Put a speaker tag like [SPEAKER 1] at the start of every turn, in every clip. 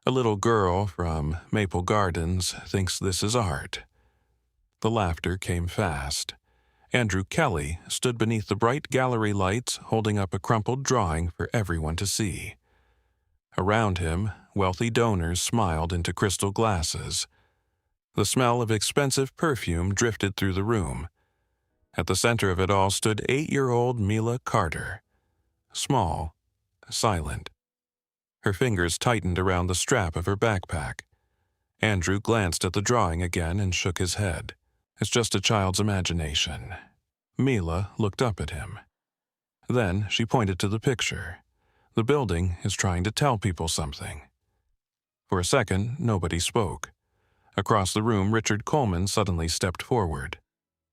[SPEAKER 1] A little girl from Maple Gardens thinks this is art. The laughter came fast. Andrew Kelly stood beneath the bright gallery lights holding up a crumpled drawing for everyone to see. Around him, wealthy donors smiled into crystal glasses. The smell of expensive perfume drifted through the room. At the center of it all stood 8-year-old Mila Carter. Small, silent. Her fingers tightened around the strap of her backpack. Andrew glanced at the drawing again and shook his head. It's just a child's imagination. Mila looked up at him. Then she pointed to the picture. The building is trying to tell people something. For a second, nobody spoke. Across the room, Richard Coleman suddenly stepped forward,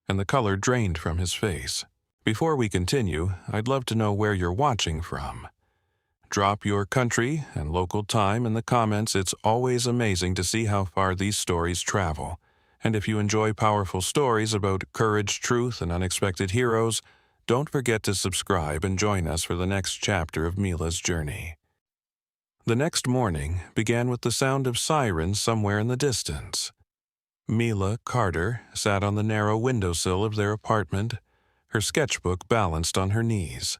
[SPEAKER 1] and the color drained from his face. Before we continue, I'd love to know where you're watching from. Drop your country and local time in the comments. It's always amazing to see how far these stories travel. And if you enjoy powerful stories about courage, truth, and unexpected heroes, don't forget to subscribe and join us for the next chapter of Mila's journey. The next morning began with the sound of sirens somewhere in the distance. Mila Carter sat on the narrow windowsill of their apartment, her sketchbook balanced on her knees.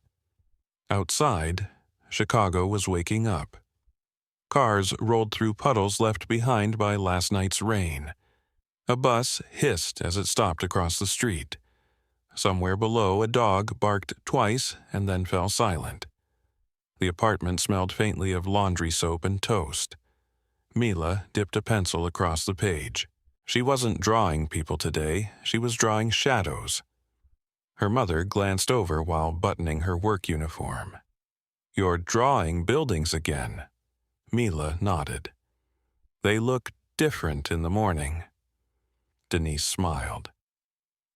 [SPEAKER 1] Outside, Chicago was waking up. Cars rolled through puddles left behind by last night's rain. A bus hissed as it stopped across the street. Somewhere below, a dog barked twice and then fell silent. The apartment smelled faintly of laundry soap and toast. Mila dipped a pencil across the page. She wasn't drawing people today, she was drawing shadows. Her mother glanced over while buttoning her work uniform. "You're drawing buildings again." Mila nodded. "They look different in the morning." Denise smiled.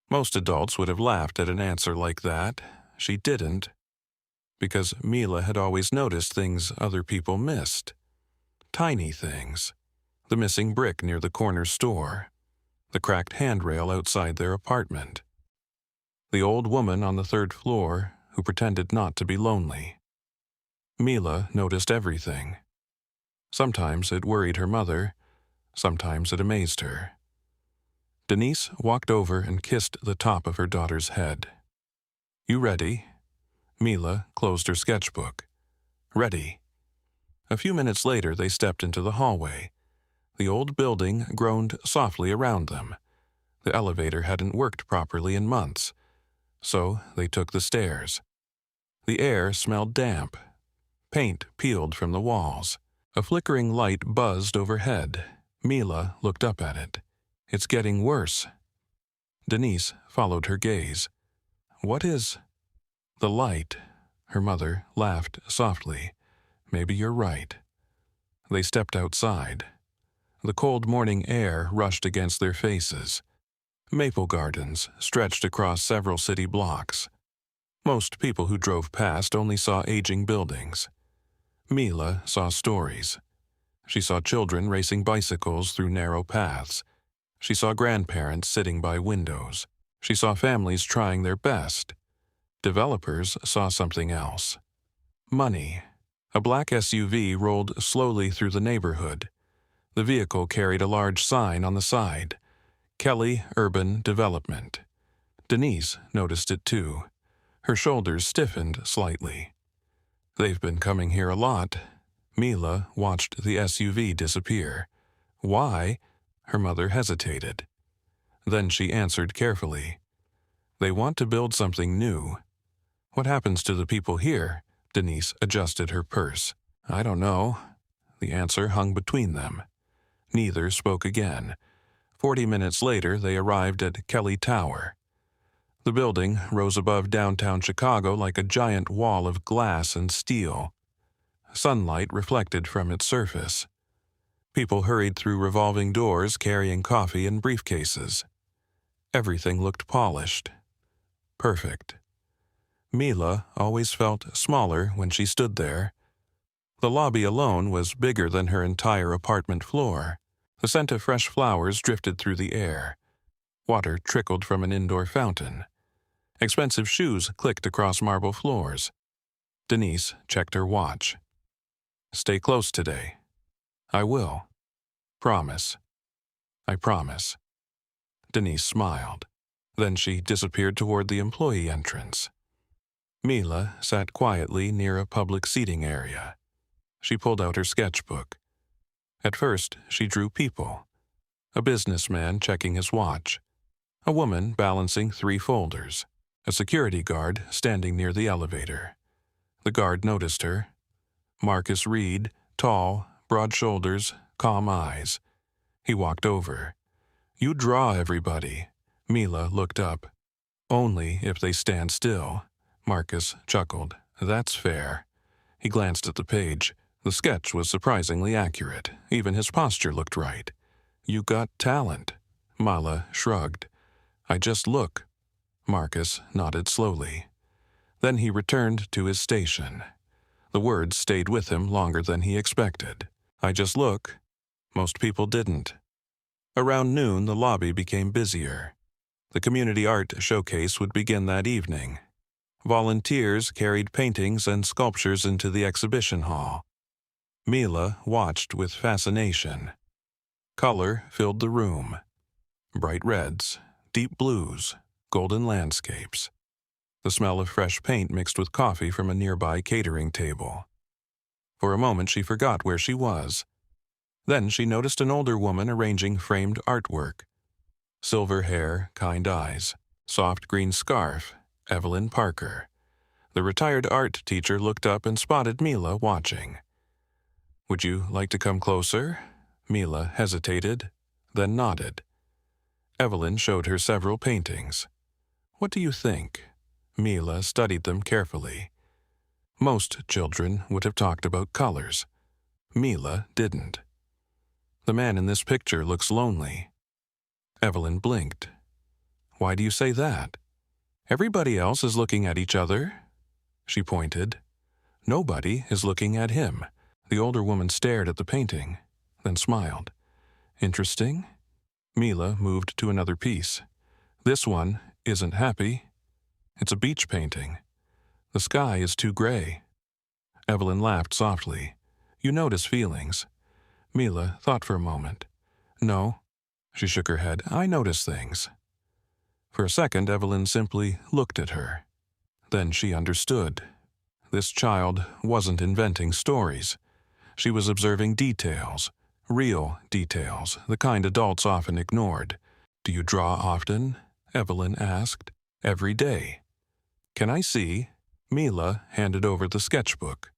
[SPEAKER 1] Most adults would have laughed at an answer like that. She didn't, because Mila had always noticed things other people missed. Tiny things. The missing brick near the corner store. The cracked handrail outside their apartment. The old woman on the third floor who pretended not to be lonely. Mila noticed everything. Sometimes it worried her mother, sometimes it amazed her. Denise walked over and kissed the top of her daughter's head. "You ready?" Mila closed her sketchbook. "Ready." A few minutes later, they stepped into the hallway. The old building groaned softly around them. The elevator hadn't worked properly in months, so they took the stairs. The air smelled damp. Paint peeled from the walls. A flickering light buzzed overhead. Mila looked up at it. "It's getting worse." Denise followed her gaze. "What is—" "The light." Her mother laughed softly. "Maybe you're right." They stepped outside. The cold morning air rushed against their faces. Maple Gardens stretched across several city blocks. Most people who drove past only saw aging buildings. Mila saw stories. She saw children racing bicycles through narrow paths. She saw grandparents sitting by windows. She saw families trying their best. Developers saw something else. Money. A black SUV rolled slowly through the neighborhood. The vehicle carried a large sign on the side. Kelly Urban Development. Denise noticed it too. Her shoulders stiffened slightly. "They've been coming here a lot." Mila watched the SUV disappear. "Why?" Her mother hesitated. Then she answered carefully. "They want to build something new." "What happens to the people here?" Denise adjusted her purse. "I don't know." The answer hung between them. Neither spoke again. 40 minutes later, they arrived at Kelly Tower. The building rose above downtown Chicago like a giant wall of glass and steel. Sunlight reflected from its surface. People hurried through revolving doors carrying coffee and briefcases. Everything looked polished. Perfect. Mila always felt smaller when she stood there. The lobby alone was bigger than her entire apartment floor. The scent of fresh flowers drifted through the air. Water trickled from an indoor fountain. Expensive shoes clicked across marble floors. Denise checked her watch. "Stay close today." I will. Promise. I promise. Denise smiled. Then she disappeared toward the employee entrance. Mila sat quietly near a public seating area. She pulled out her sketchbook. At first, she drew people. A businessman checking his watch. A woman balancing 3 folders. A security guard standing near the elevator. The guard noticed her. Marcus Reed, tall, broad shoulders, calm eyes. He walked over. You draw everybody. Mila looked up. Only if they stand still. Marcus chuckled. That's fair. He glanced at the page. The sketch was surprisingly accurate. Even his posture looked right. You got talent. Mila shrugged. I just look. Marcus nodded slowly. Then he returned to his station. The words stayed with him longer than he expected. I just look. Most people didn't. Around noon, the lobby became busier. The community art showcase would begin that evening. Volunteers carried paintings and sculptures into the exhibition hall. Mila watched with fascination. Color filled the room. Bright reds, deep blues, golden landscapes. The smell of fresh paint mixed with coffee from a nearby catering table. For a moment she forgot where she was. Then she noticed an older woman arranging framed artwork. Silver hair, kind eyes, soft green scarf, Evelyn Parker. The retired art teacher looked up and spotted Mila watching. Would you like to come closer? Mila hesitated, then nodded. Evelyn showed her several paintings. What do you think? Mila studied them carefully. Most children would have talked about colors. Mila didn't. The man in this picture looks lonely. Evelyn blinked. Why do you say that? Everybody else is looking at each other. She pointed. Nobody is looking at him. The older woman stared at the painting, then smiled. Interesting. Mila moved to another piece. This one isn't happy. It's a beach painting. The sky is too gray. Evelyn laughed softly. You notice feelings. Mila thought for a moment. No. She shook her head. I notice things. For a second, Evelyn simply looked at her. Then she understood. This child wasn't inventing stories. She was observing details, real details, the kind adults often ignored. Do you draw often? Evelyn asked. Every day. Can I see? Mila handed over the sketchbook.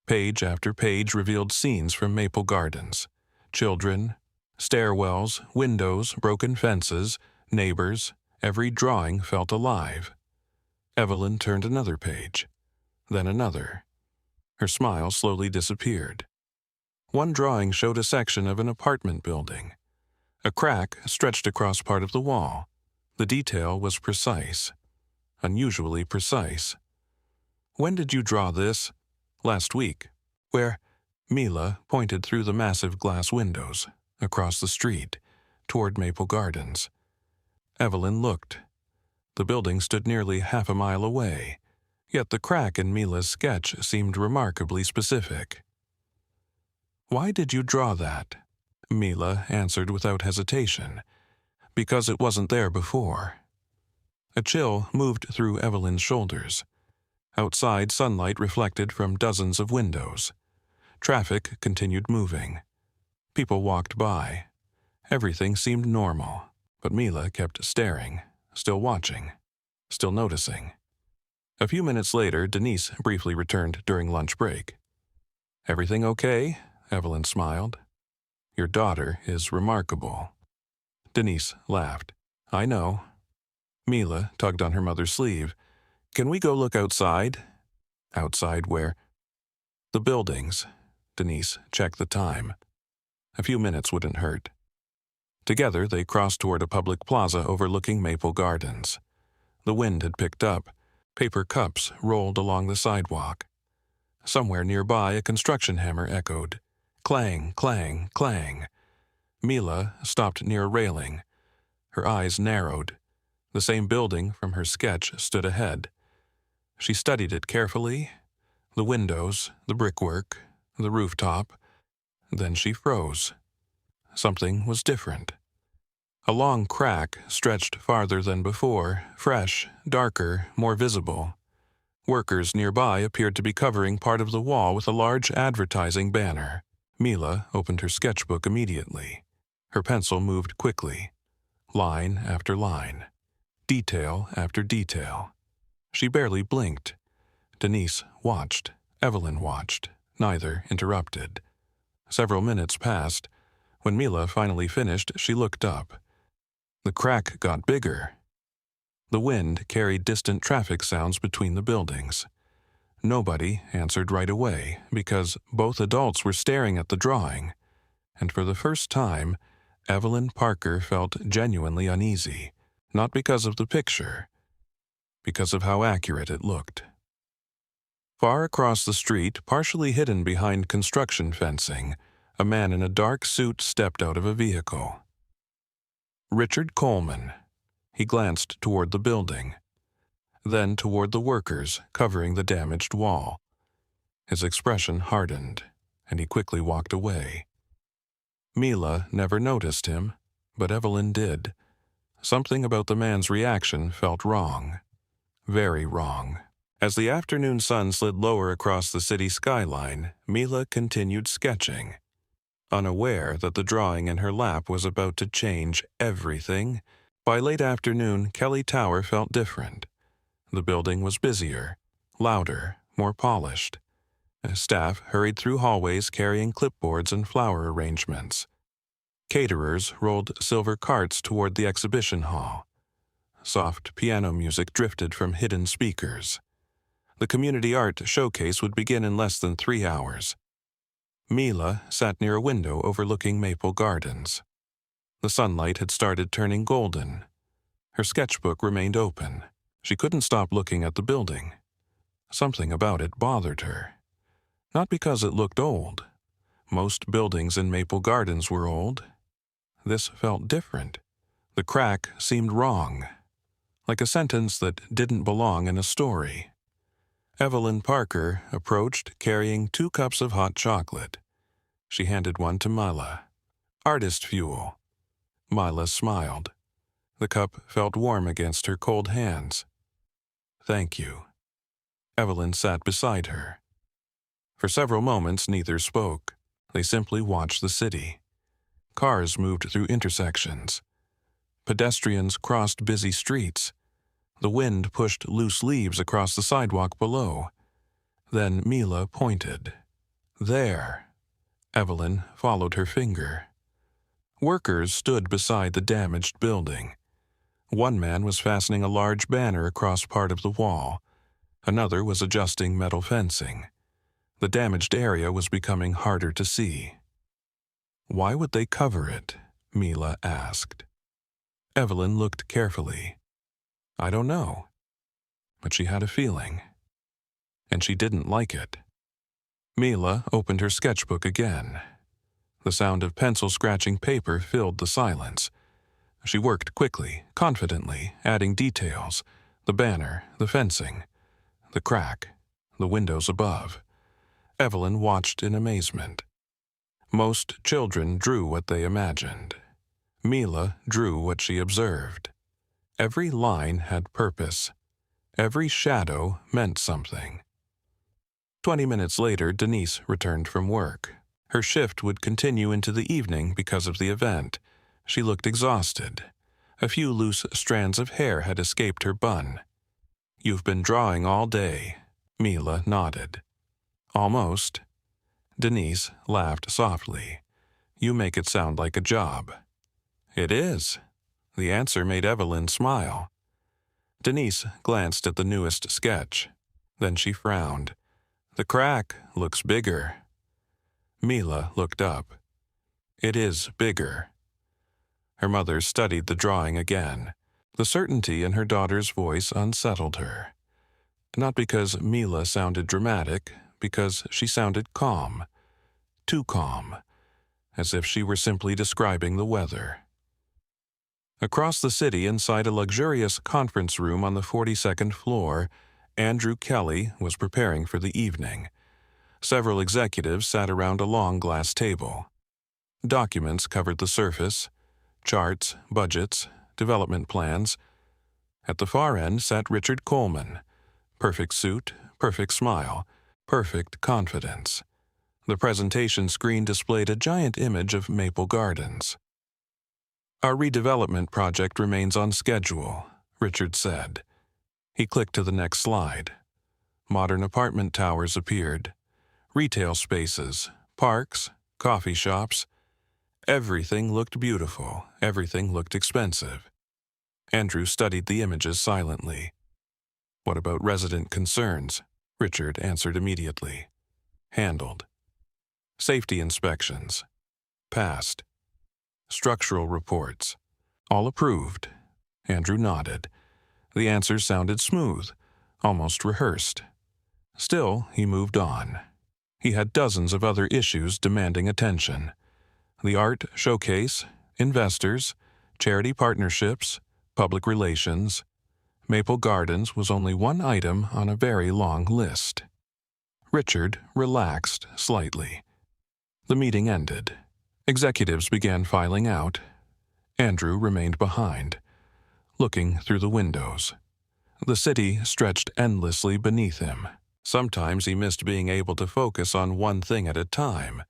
[SPEAKER 1] Page after page revealed scenes from Maple Gardens. Children, stairwells, windows, broken fences, neighbors. Every drawing felt alive. Evelyn turned another page, then another. Her smile slowly disappeared. One drawing showed a section of an apartment building. A crack stretched across part of the wall. The detail was precise, unusually precise. When did you draw this? Last week. Where? Mila pointed through the massive glass windows, across the street, toward Maple Gardens. Evelyn looked. The building stood nearly half a mile away, yet the crack in Mila's sketch seemed remarkably specific. Why did you draw that? Mila answered without hesitation. Because it wasn't there before. A chill moved through Evelyn's shoulders. Outside, sunlight reflected from dozens of windows. Traffic continued moving. People walked by. Everything seemed normal, but Mila kept staring, still watching, still noticing. A few minutes later, Denise briefly returned during lunch break. Everything okay? Evelyn smiled. Your daughter is remarkable. Denise laughed. I know. Mila tugged on her mother's sleeve. Can we go look outside? Outside where? The buildings. Denise checked the time. A few minutes wouldn't hurt. Together, they crossed toward a public plaza overlooking Maple Gardens. The wind had picked up. Paper cups rolled along the sidewalk. Somewhere nearby, a construction hammer echoed. Clang, clang, clang. Mila stopped near a railing. Her eyes narrowed. The same building from her sketch stood ahead. She studied it carefully. The windows, the brickwork, the rooftop. Then she froze. Something was different. A long crack stretched farther than before, fresh, darker, more visible. Workers nearby appeared to be covering part of the wall with a large advertising banner. Mila opened her sketchbook immediately. Her pencil moved quickly. Line after line. Detail after detail. She barely blinked. Denise watched. Evelyn watched. Neither interrupted. Several minutes passed. When Mila finally finished, she looked up. The crack got bigger. The wind carried distant traffic sounds between the buildings. Nobody answered right away because both adults were staring at the drawing, and for the first time, Evelyn Parker felt genuinely uneasy, not because of the picture, because of how accurate it looked. Far across the street, partially hidden behind construction fencing, a man in a dark suit stepped out of a vehicle. Richard Coleman. He glanced toward the building, then toward the workers covering the damaged wall. His expression hardened, and he quickly walked away. Mila never noticed him, but Evelyn did. Something about the man's reaction felt wrong. Very wrong. As the afternoon sun slid lower across the city skyline, Mila continued sketching. Unaware that the drawing in her lap was about to change everything, by late afternoon, Kelly Tower felt different. The building was busier, louder, more polished. Staff hurried through hallways carrying clipboards and flower arrangements. Caterers rolled silver carts toward the exhibition hall. Soft piano music drifted from hidden speakers. The community art showcase would begin in less than 3 hours. Mila sat near a window overlooking Maple Gardens. The sunlight had started turning golden. Her sketchbook remained open. She couldn't stop looking at the building. Something about it bothered her. Not because it looked old. Most buildings in Maple Gardens were old. This felt different. The crack seemed wrong, like a sentence that didn't belong in a story. Evelyn Parker approached carrying 2 cups of hot chocolate. She handed one to Mila. Artist fuel. Mila smiled. The cup felt warm against her cold hands. Thank you. Evelyn sat beside her. For several moments, neither spoke. They simply watched the city. Cars moved through intersections. Pedestrians crossed busy streets. The wind pushed loose leaves across the sidewalk below. Then Mila pointed. There. Evelyn followed her finger. Workers stood beside the damaged building. One man was fastening a large banner across part of the wall. Another was adjusting metal fencing. The damaged area was becoming harder to see. Why would they cover it? Mila asked. Evelyn looked carefully. I don't know. But she had a feeling. And she didn't like it. Mila opened her sketchbook again. The sound of pencil scratching paper filled the silence. She worked quickly, confidently, adding details. The banner, the fencing, the crack, the windows above. Evelyn watched in amazement. Most children drew what they imagined. Mila drew what she observed. Every line had purpose. Every shadow meant something. 20 minutes later, Denise returned from work. Her shift would continue into the evening because of the event. She looked exhausted. A few loose strands of hair had escaped her bun. You've been drawing all day. Mila nodded. Almost. Denise laughed softly. You make it sound like a job. It is. The answer made Evelyn smile. Denise glanced at the newest sketch. Then she frowned. The crack looks bigger. Mila looked up. It is bigger. Her mother studied the drawing again. The certainty in her daughter's voice unsettled her. Not because Mila sounded dramatic, because she sounded calm. Too calm, as if she were simply describing the weather. Across the city, inside a luxurious conference room on the 42nd floor, Andrew Kelly was preparing for the evening. Several executives sat around a long glass table. Documents covered the surface: charts, budgets, development plans. At the far end sat Richard Coleman. Perfect suit, perfect smile, perfect confidence. The presentation screen displayed a giant image of Maple Gardens. "Our redevelopment project remains on schedule," Richard said. He clicked to the next slide. Modern apartment towers appeared. Retail spaces, parks, coffee shops. Everything looked beautiful. Everything looked expensive. Andrew studied the images silently. "What about resident concerns?" Richard answered immediately. "Handled." "Safety inspections?" "Passed." "Structural reports?" "All approved." Andrew nodded. The answers sounded smooth, almost rehearsed. Still, he moved on. He had dozens of other issues demanding attention. The art showcase, investors, charity partnerships, public relations. Maple Gardens was only one item on a very long list. Richard relaxed slightly. The meeting ended. Executives began filing out. Andrew remained behind, looking through the windows. The city stretched endlessly beneath him. Sometimes he missed being able to focus on one thing at a time.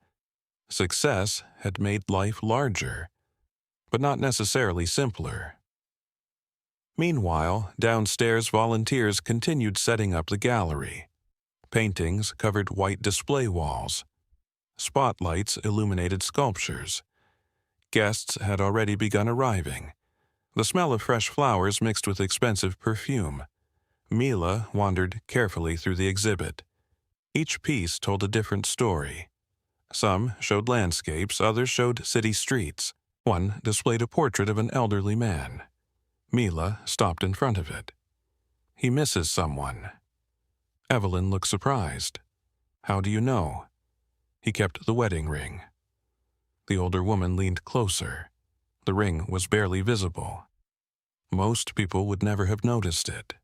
[SPEAKER 1] Success had made life larger, but not necessarily simpler. Meanwhile, downstairs volunteers continued setting up the gallery. Paintings covered white display walls. Spotlights illuminated sculptures. Guests had already begun arriving. The smell of fresh flowers mixed with expensive perfume. Mila wandered carefully through the exhibit. Each piece told a different story. Some showed landscapes, others showed city streets. One displayed a portrait of an elderly man. Mila stopped in front of it. "He misses someone." Evelyn looked surprised. "How do you know?" "He kept the wedding ring." The older woman leaned closer. The ring was barely visible. Most people would never have noticed it.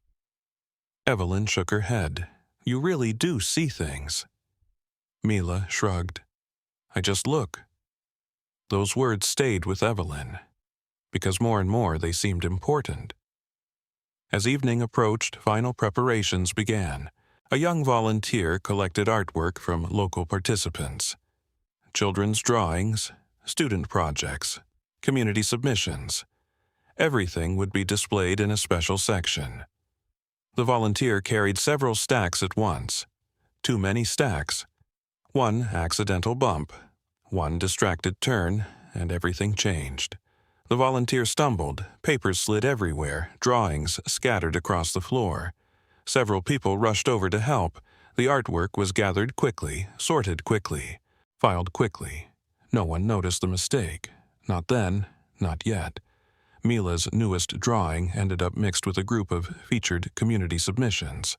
[SPEAKER 1] Evelyn shook her head. "You really do see things." Mila shrugged. "I just look." Those words stayed with Evelyn, because more and more they seemed important. As evening approached, final preparations began. A young volunteer collected artwork from local participants. Children's drawings, student projects, community submissions. Everything would be displayed in a special section. The volunteer carried several stacks at once. Too many stacks. One accidental bump, one distracted turn, and everything changed. The volunteer stumbled, papers slid everywhere, drawings scattered across the floor. Several people rushed over to help. The artwork was gathered quickly, sorted quickly, filed quickly. No one noticed the mistake. Not then, not yet. Mila's newest drawing ended up mixed with a group of featured community submissions.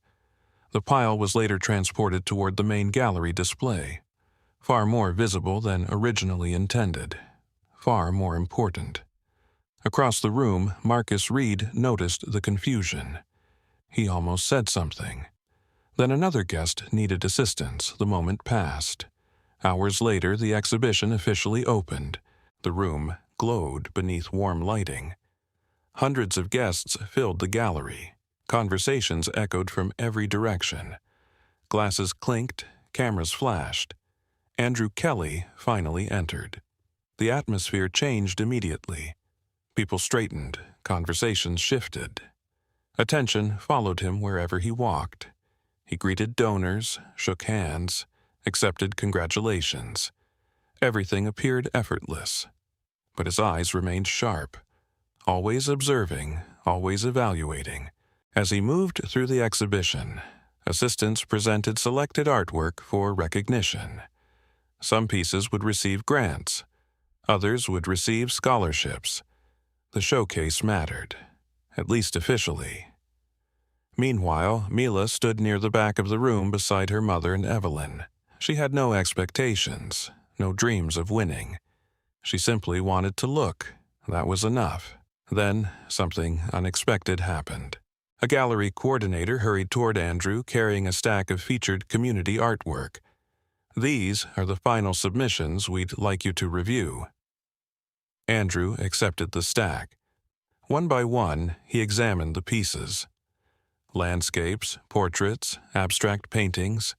[SPEAKER 1] The pile was later transported toward the main gallery display. Far more visible than originally intended. Far more important. Across the room, Marcus Reed noticed the confusion. He almost said something. Then another guest needed assistance. The moment passed. Hours later, the exhibition officially opened. The room glowed beneath warm lighting. Hundreds of guests filled the gallery. Conversations echoed from every direction. Glasses clinked, cameras flashed. Andrew Kelly finally entered. The atmosphere changed immediately. People straightened, conversations shifted. Attention followed him wherever he walked. He greeted donors, shook hands, accepted congratulations. Everything appeared effortless. But his eyes remained sharp, always observing, always evaluating. As he moved through the exhibition, assistants presented selected artwork for recognition. Some pieces would receive grants. Others would receive scholarships. The showcase mattered, at least officially. Meanwhile, Mila stood near the back of the room beside her mother and Evelyn. She had no expectations, no dreams of winning. She simply wanted to look. That was enough. Then, something unexpected happened. A gallery coordinator hurried toward Andrew carrying a stack of featured community artwork. These are the final submissions we'd like you to review." Andrew accepted the stack. One by one, he examined the pieces. Landscapes, portraits, abstract paintings.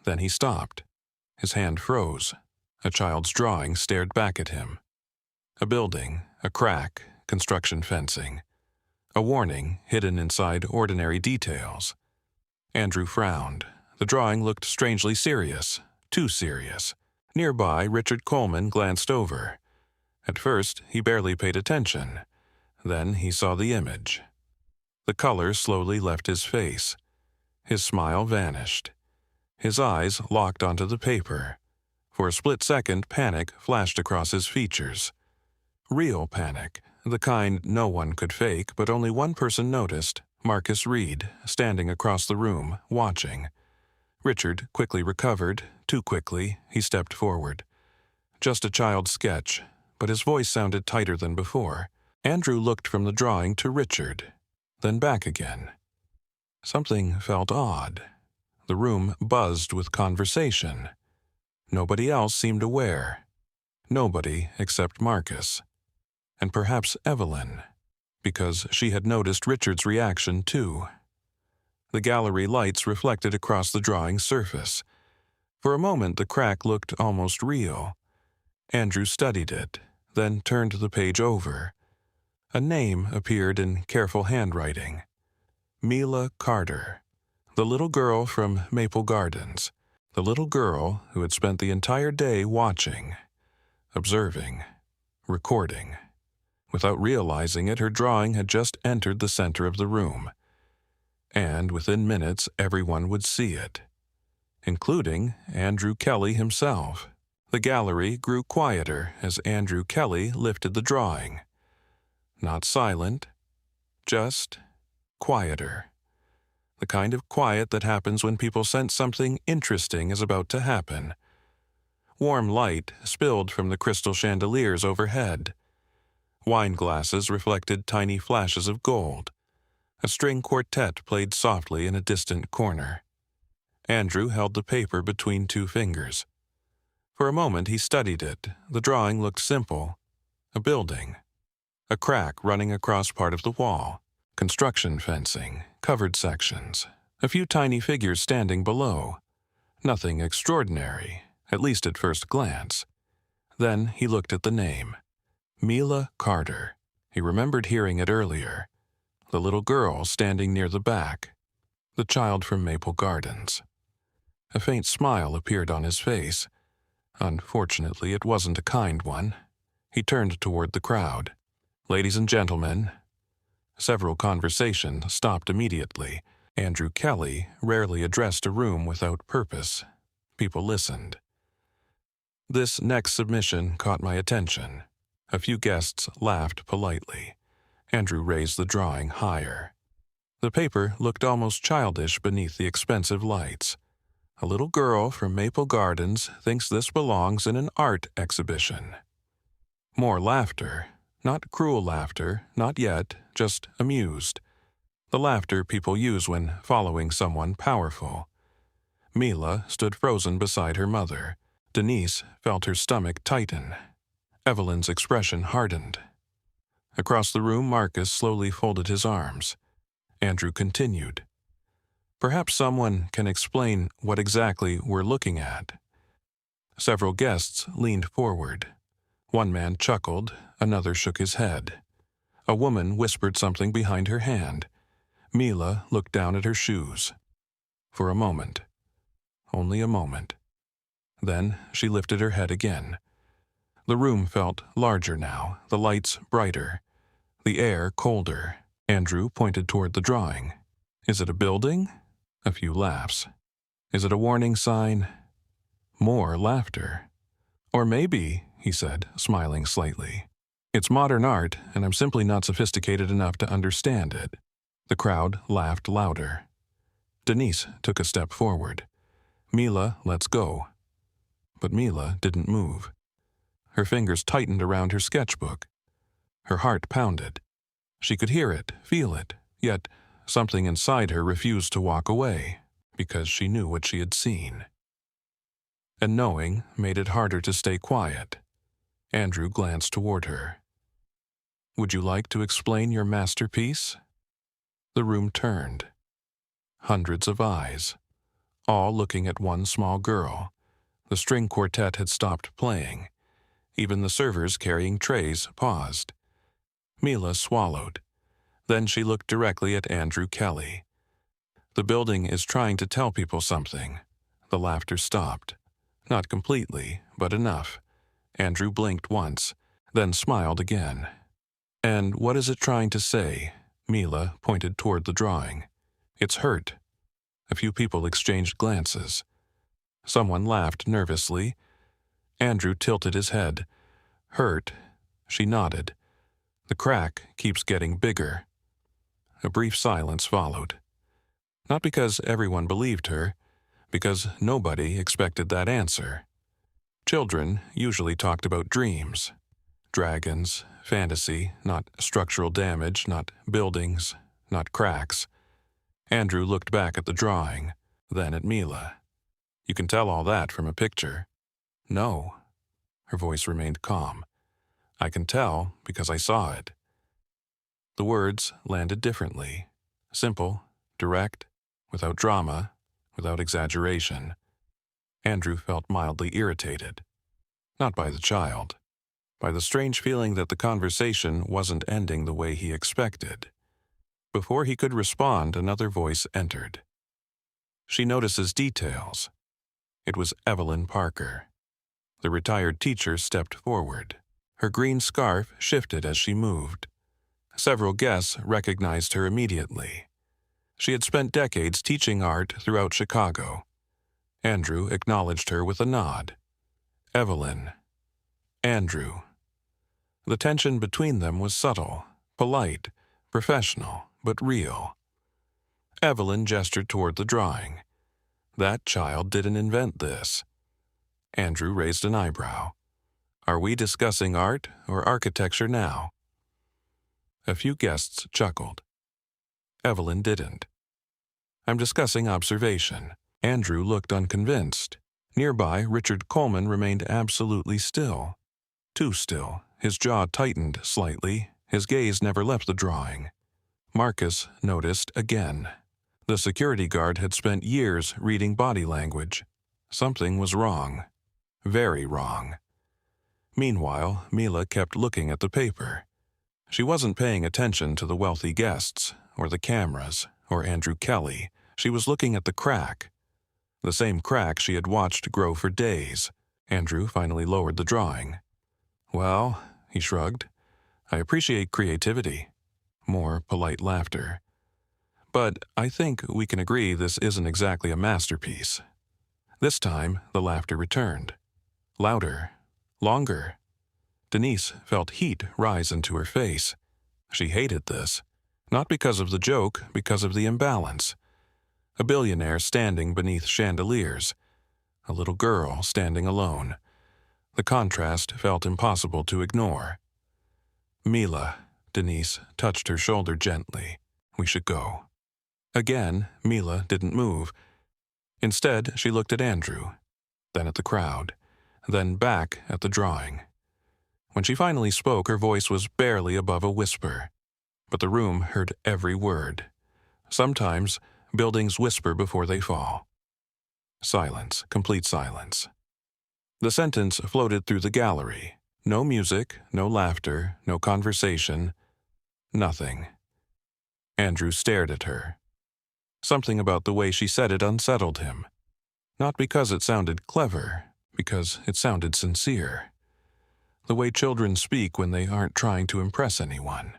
[SPEAKER 1] Then he stopped. His hand froze. A child's drawing stared back at him. A building, a crack, construction fencing. A warning hidden inside ordinary details. Andrew frowned. The drawing looked strangely serious, too serious. Nearby, Richard Coleman glanced over. At first, he barely paid attention. Then he saw the image. The color slowly left his face. His smile vanished. His eyes locked onto the paper. For a split second, panic flashed across his features. Real panic, the kind no one could fake, but only one person noticed, Marcus Reed, standing across the room, watching. Richard quickly recovered. Too quickly, he stepped forward. "Just a child's sketch," but his voice sounded tighter than before. Andrew looked from the drawing to Richard, then back again. Something felt odd. The room buzzed with conversation. Nobody else seemed aware. Nobody except Marcus. And perhaps Evelyn, because she had noticed Richard's reaction too. The gallery lights reflected across the drawing's surface. For a moment, the crack looked almost real. Andrew studied it, then turned the page over. A name appeared in careful handwriting. Mila Carter, the little girl from Maple Gardens, the little girl who had spent the entire day watching, observing, recording. Without realizing it, her drawing had just entered the center of the room. And within minutes, everyone would see it, including Andrew Kelly himself. The gallery grew quieter as Andrew Kelly lifted the drawing. Not silent, just quieter. The kind of quiet that happens when people sense something interesting is about to happen. Warm light spilled from the crystal chandeliers overhead. Wine glasses reflected tiny flashes of gold. A string quartet played softly in a distant corner. Andrew held the paper between two fingers. For a moment he studied it. The drawing looked simple. A building. A crack running across part of the wall. Construction fencing, covered sections. A few tiny figures standing below. Nothing extraordinary, at least at first glance. Then he looked at the name. Mila Carter. He remembered hearing it earlier. The little girl standing near the back. The child from Maple Gardens. A faint smile appeared on his face. Unfortunately, it wasn't a kind one. He turned toward the crowd. "Ladies and gentlemen." Several conversations stopped immediately. Andrew Kelly rarely addressed a room without purpose. People listened. This next submission caught my attention. A few guests laughed politely. Andrew raised the drawing higher. The paper looked almost childish beneath the expensive lights. A little girl from Maple Gardens thinks this belongs in an art exhibition. More laughter. Not cruel laughter, not yet, just amused. The laughter people use when following someone powerful. Mila stood frozen beside her mother. Denise felt her stomach tighten. Evelyn's expression hardened. Across the room, Marcus slowly folded his arms. Andrew continued. "Perhaps someone can explain what exactly we're looking at." Several guests leaned forward. One man chuckled, another shook his head. A woman whispered something behind her hand. Mila looked down at her shoes. For a moment. Only a moment. Then she lifted her head again. The room felt larger now, the lights brighter, the air colder. Andrew pointed toward the drawing. "Is it a building?" A few laughs. "Is it a warning sign?" More laughter. "Or maybe," he said, smiling slightly, "it's modern art, and I'm simply not sophisticated enough to understand it." The crowd laughed louder. Denise took a step forward. "Mila, let's go." But Mila didn't move. Her fingers tightened around her sketchbook. Her heart pounded. She could hear it, feel it, yet something inside her refused to walk away, because she knew what she had seen. and knowing made it harder to stay quiet. Andrew glanced toward her. "Would you like to explain your masterpiece?" The room turned. Hundreds of eyes, all looking at one small girl. The string quartet had stopped playing. Even the servers carrying trays paused. Mila swallowed. Then she looked directly at Andrew Kelly. "The building is trying to tell people something." The laughter stopped. Not completely, but enough. Andrew blinked once, then smiled again. "And what is it trying to say?" Mila pointed toward the drawing. "It's hurt." A few people exchanged glances. Someone laughed nervously. Andrew tilted his head. "Hurt?" She nodded. "The crack keeps getting bigger." A brief silence followed. Not because everyone believed her, because nobody expected that answer. Children usually talked about dreams. Dragons, fantasy, not structural damage, not buildings, not cracks. Andrew looked back at the drawing, then at Mila. "You can tell all that from a picture." "No." Her voice remained calm. "I can tell because I saw it." The words landed differently. Simple, direct, without drama, without exaggeration. Andrew felt mildly irritated. Not by the child, by the strange feeling that the conversation wasn't ending the way he expected. Before he could respond, another voice entered. "She notices details." It was Evelyn Parker. The retired teacher stepped forward. Her green scarf shifted as she moved. Several guests recognized her immediately. She had spent decades teaching art throughout Chicago. Andrew acknowledged her with a nod. Evelyn. Andrew. The tension between them was subtle, polite, professional, but real. Evelyn gestured toward the drawing. "That child didn't invent this." Andrew raised an eyebrow. "Are we discussing art or architecture now?" A few guests chuckled. Evelyn didn't. "I'm discussing observation." Andrew looked unconvinced. Nearby, Richard Coleman remained absolutely still. Too still. His jaw tightened slightly. His gaze never left the drawing. Marcus noticed again. The security guard had spent years reading body language. Something was wrong. Very wrong. Meanwhile, Mila kept looking at the paper. She wasn't paying attention to the wealthy guests, or the cameras, or Andrew Kelly. She was looking at the crack. The same crack she had watched grow for days. Andrew finally lowered the drawing. "Well," he shrugged, "I appreciate creativity." More polite laughter. "But I think we can agree this isn't exactly a masterpiece." This time, the laughter returned. Louder. Longer. Denise felt heat rise into her face. She hated this. Not because of the joke, because of the imbalance. A billionaire standing beneath chandeliers. A little girl standing alone. The contrast felt impossible to ignore. "Mila," Denise touched her shoulder gently. "We should go." Again, Mila didn't move. Instead, she looked at Andrew, then at the crowd, then back at the drawing. When she finally spoke, her voice was barely above a whisper. But the room heard every word. Sometimes, buildings whisper before they fall. Silence, complete silence. The sentence floated through the gallery. No music, no laughter, no conversation. Nothing. Andrew stared at her. Something about the way she said it unsettled him. Not because it sounded clever, because it sounded sincere. The way children speak when they aren't trying to impress anyone.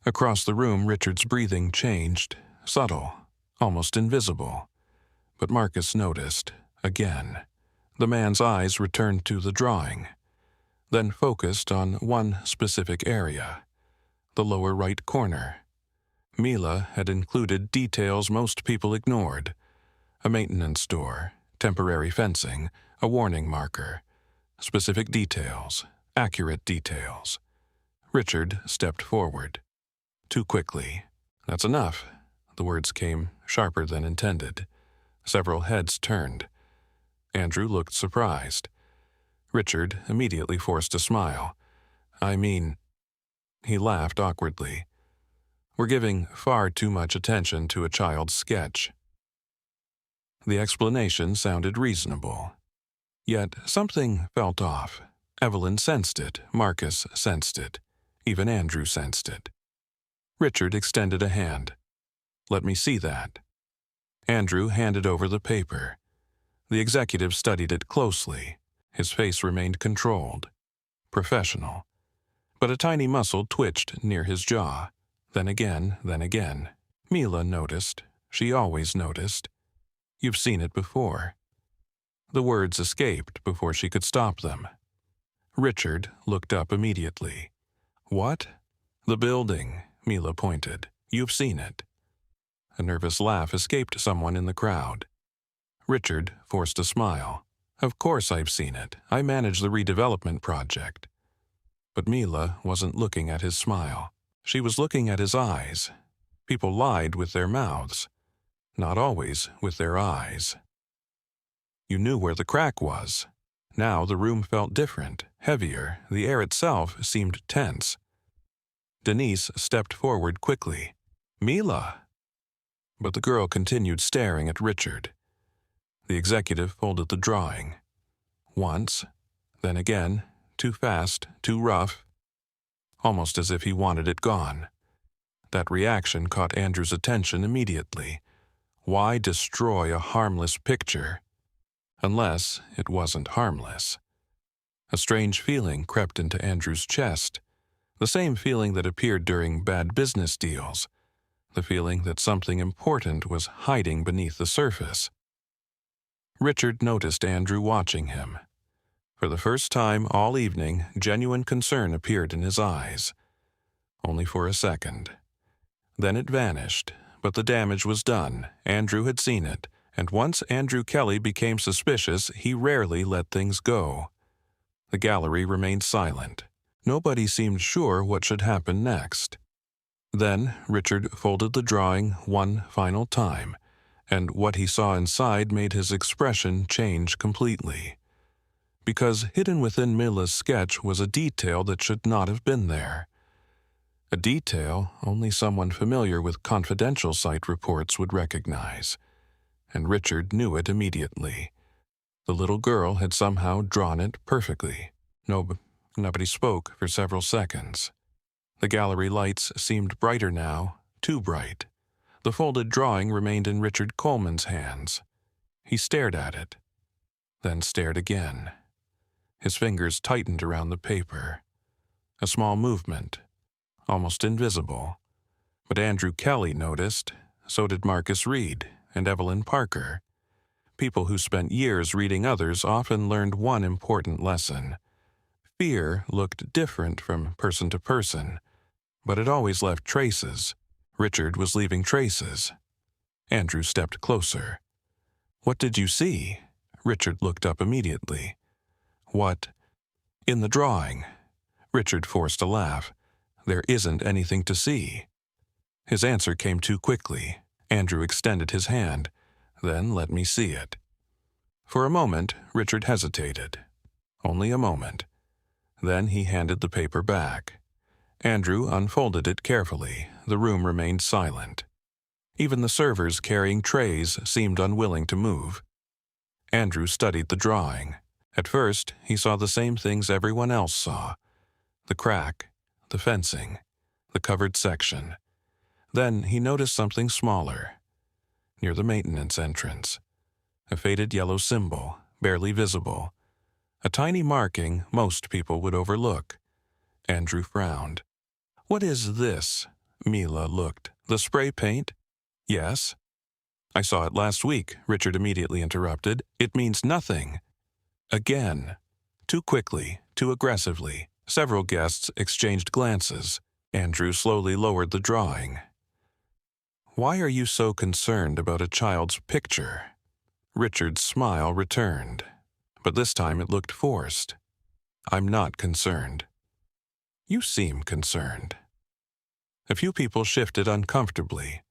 [SPEAKER 1] Across the room, Richard's breathing changed, subtle, almost invisible. But Marcus noticed, again. The man's eyes returned to the drawing, then focused on one specific area, the lower right corner. Mila had included details most people ignored. A maintenance door, temporary fencing, a warning marker. Specific details, accurate details. Richard stepped forward. Too quickly. "That's enough." The words came sharper than intended. Several heads turned. Andrew looked surprised. Richard immediately forced a smile. I mean, he laughed awkwardly. We're giving far too much attention to a child's sketch. The explanation sounded reasonable. Yet something felt off. Evelyn sensed it, Marcus sensed it, even Andrew sensed it. Richard extended a hand. Let me see that. Andrew handed over the paper. The executive studied it closely. His face remained controlled, professional. But a tiny muscle twitched near his jaw. Then again, then again. Mila noticed. She always noticed. You've seen it before. The words escaped before she could stop them. Richard looked up immediately. What? The building, Mila pointed. You've seen it. A nervous laugh escaped someone in the crowd. Richard forced a smile. Of course I've seen it. I manage the redevelopment project. But Mila wasn't looking at his smile. She was looking at his eyes. People lied with their mouths, not always with their eyes. You knew where the crack was. Now the room felt different, heavier. The air itself seemed tense. Denise stepped forward quickly. Mila! But the girl continued staring at Richard. The executive folded the drawing. Once, then again, too fast, too rough, almost as if he wanted it gone. That reaction caught Andrew's attention immediately. Why destroy a harmless picture? Unless it wasn't harmless. A strange feeling crept into Andrew's chest, the same feeling that appeared during bad business deals, the feeling that something important was hiding beneath the surface. Richard noticed Andrew watching him. For the first time all evening, genuine concern appeared in his eyes. Only for a second. Then it vanished, but the damage was done. Andrew had seen it, and once Andrew Kelly became suspicious, he rarely let things go. The gallery remained silent. Nobody seemed sure what should happen next. Then Richard folded the drawing one final time, and what he saw inside made his expression change completely. Because hidden within Mila's sketch was a detail that should not have been there. A detail only someone familiar with confidential site reports would recognize. And Richard knew it immediately. The little girl had somehow drawn it perfectly. Nobody spoke for several seconds. The gallery lights seemed brighter now, too bright. The folded drawing remained in Richard Coleman's hands. He stared at it, then stared again. His fingers tightened around the paper. A small movement, almost invisible. But Andrew Kelly noticed, so did Marcus Reed and Evelyn Parker. People who spent years reading others often learned one important lesson. Fear looked different from person to person, but it always left traces. Richard was leaving traces. Andrew stepped closer. What did you see? Richard looked up immediately. What? In the drawing. Richard forced a laugh. There isn't anything to see. His answer came too quickly. Andrew extended his hand. Then let me see it. For a moment, Richard hesitated. Only a moment. Then he handed the paper back. Andrew unfolded it carefully. The room remained silent. Even the servers carrying trays seemed unwilling to move. Andrew studied the drawing. At first, he saw the same things everyone else saw. The crack, the fencing, the covered section. Then he noticed something smaller. Near the maintenance entrance. A faded yellow symbol, barely visible. A tiny marking most people would overlook. Andrew frowned. What is this? Mila looked. The spray paint? Yes. I saw it last week, Richard immediately interrupted. It means nothing. Again. Too quickly, too aggressively. Several guests exchanged glances. Andrew slowly lowered the drawing. Why are you so concerned about a child's picture? Richard's smile returned, but this time it looked forced. I'm not concerned. You seem concerned. A few people shifted uncomfortably.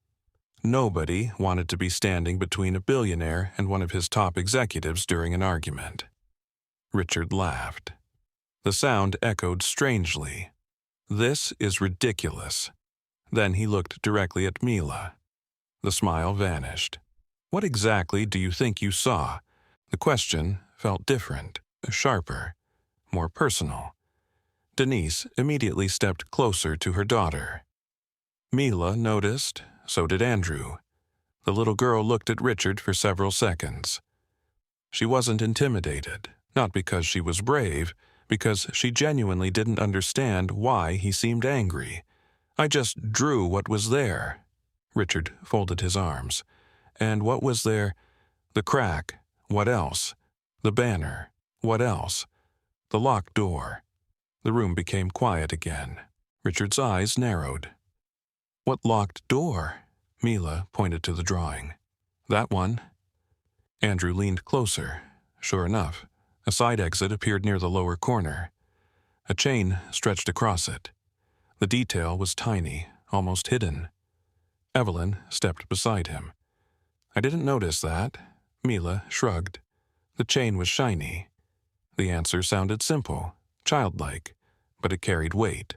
[SPEAKER 1] Nobody wanted to be standing between a billionaire and one of his top executives during an argument. Richard laughed. The sound echoed strangely. "This is ridiculous." Then he looked directly at Mila. The smile vanished. "What exactly do you think you saw?" The question felt different, sharper, more personal. Denise immediately stepped closer to her daughter. Mila noticed, so did Andrew. The little girl looked at Richard for several seconds. She wasn't intimidated, not because she was brave, because she genuinely didn't understand why he seemed angry. "I just drew what was there." Richard folded his arms. "And what was there? The crack. What else? The banner. What else? The locked door." The room became quiet again. Richard's eyes narrowed. "What locked door?" Mila pointed to the drawing. "That one." Andrew leaned closer. Sure enough, a side exit appeared near the lower corner. A chain stretched across it. The detail was tiny, almost hidden. Evelyn stepped beside him. "I didn't notice that." Mila shrugged. The chain was shiny. The answer sounded simple, childlike, but it carried weight.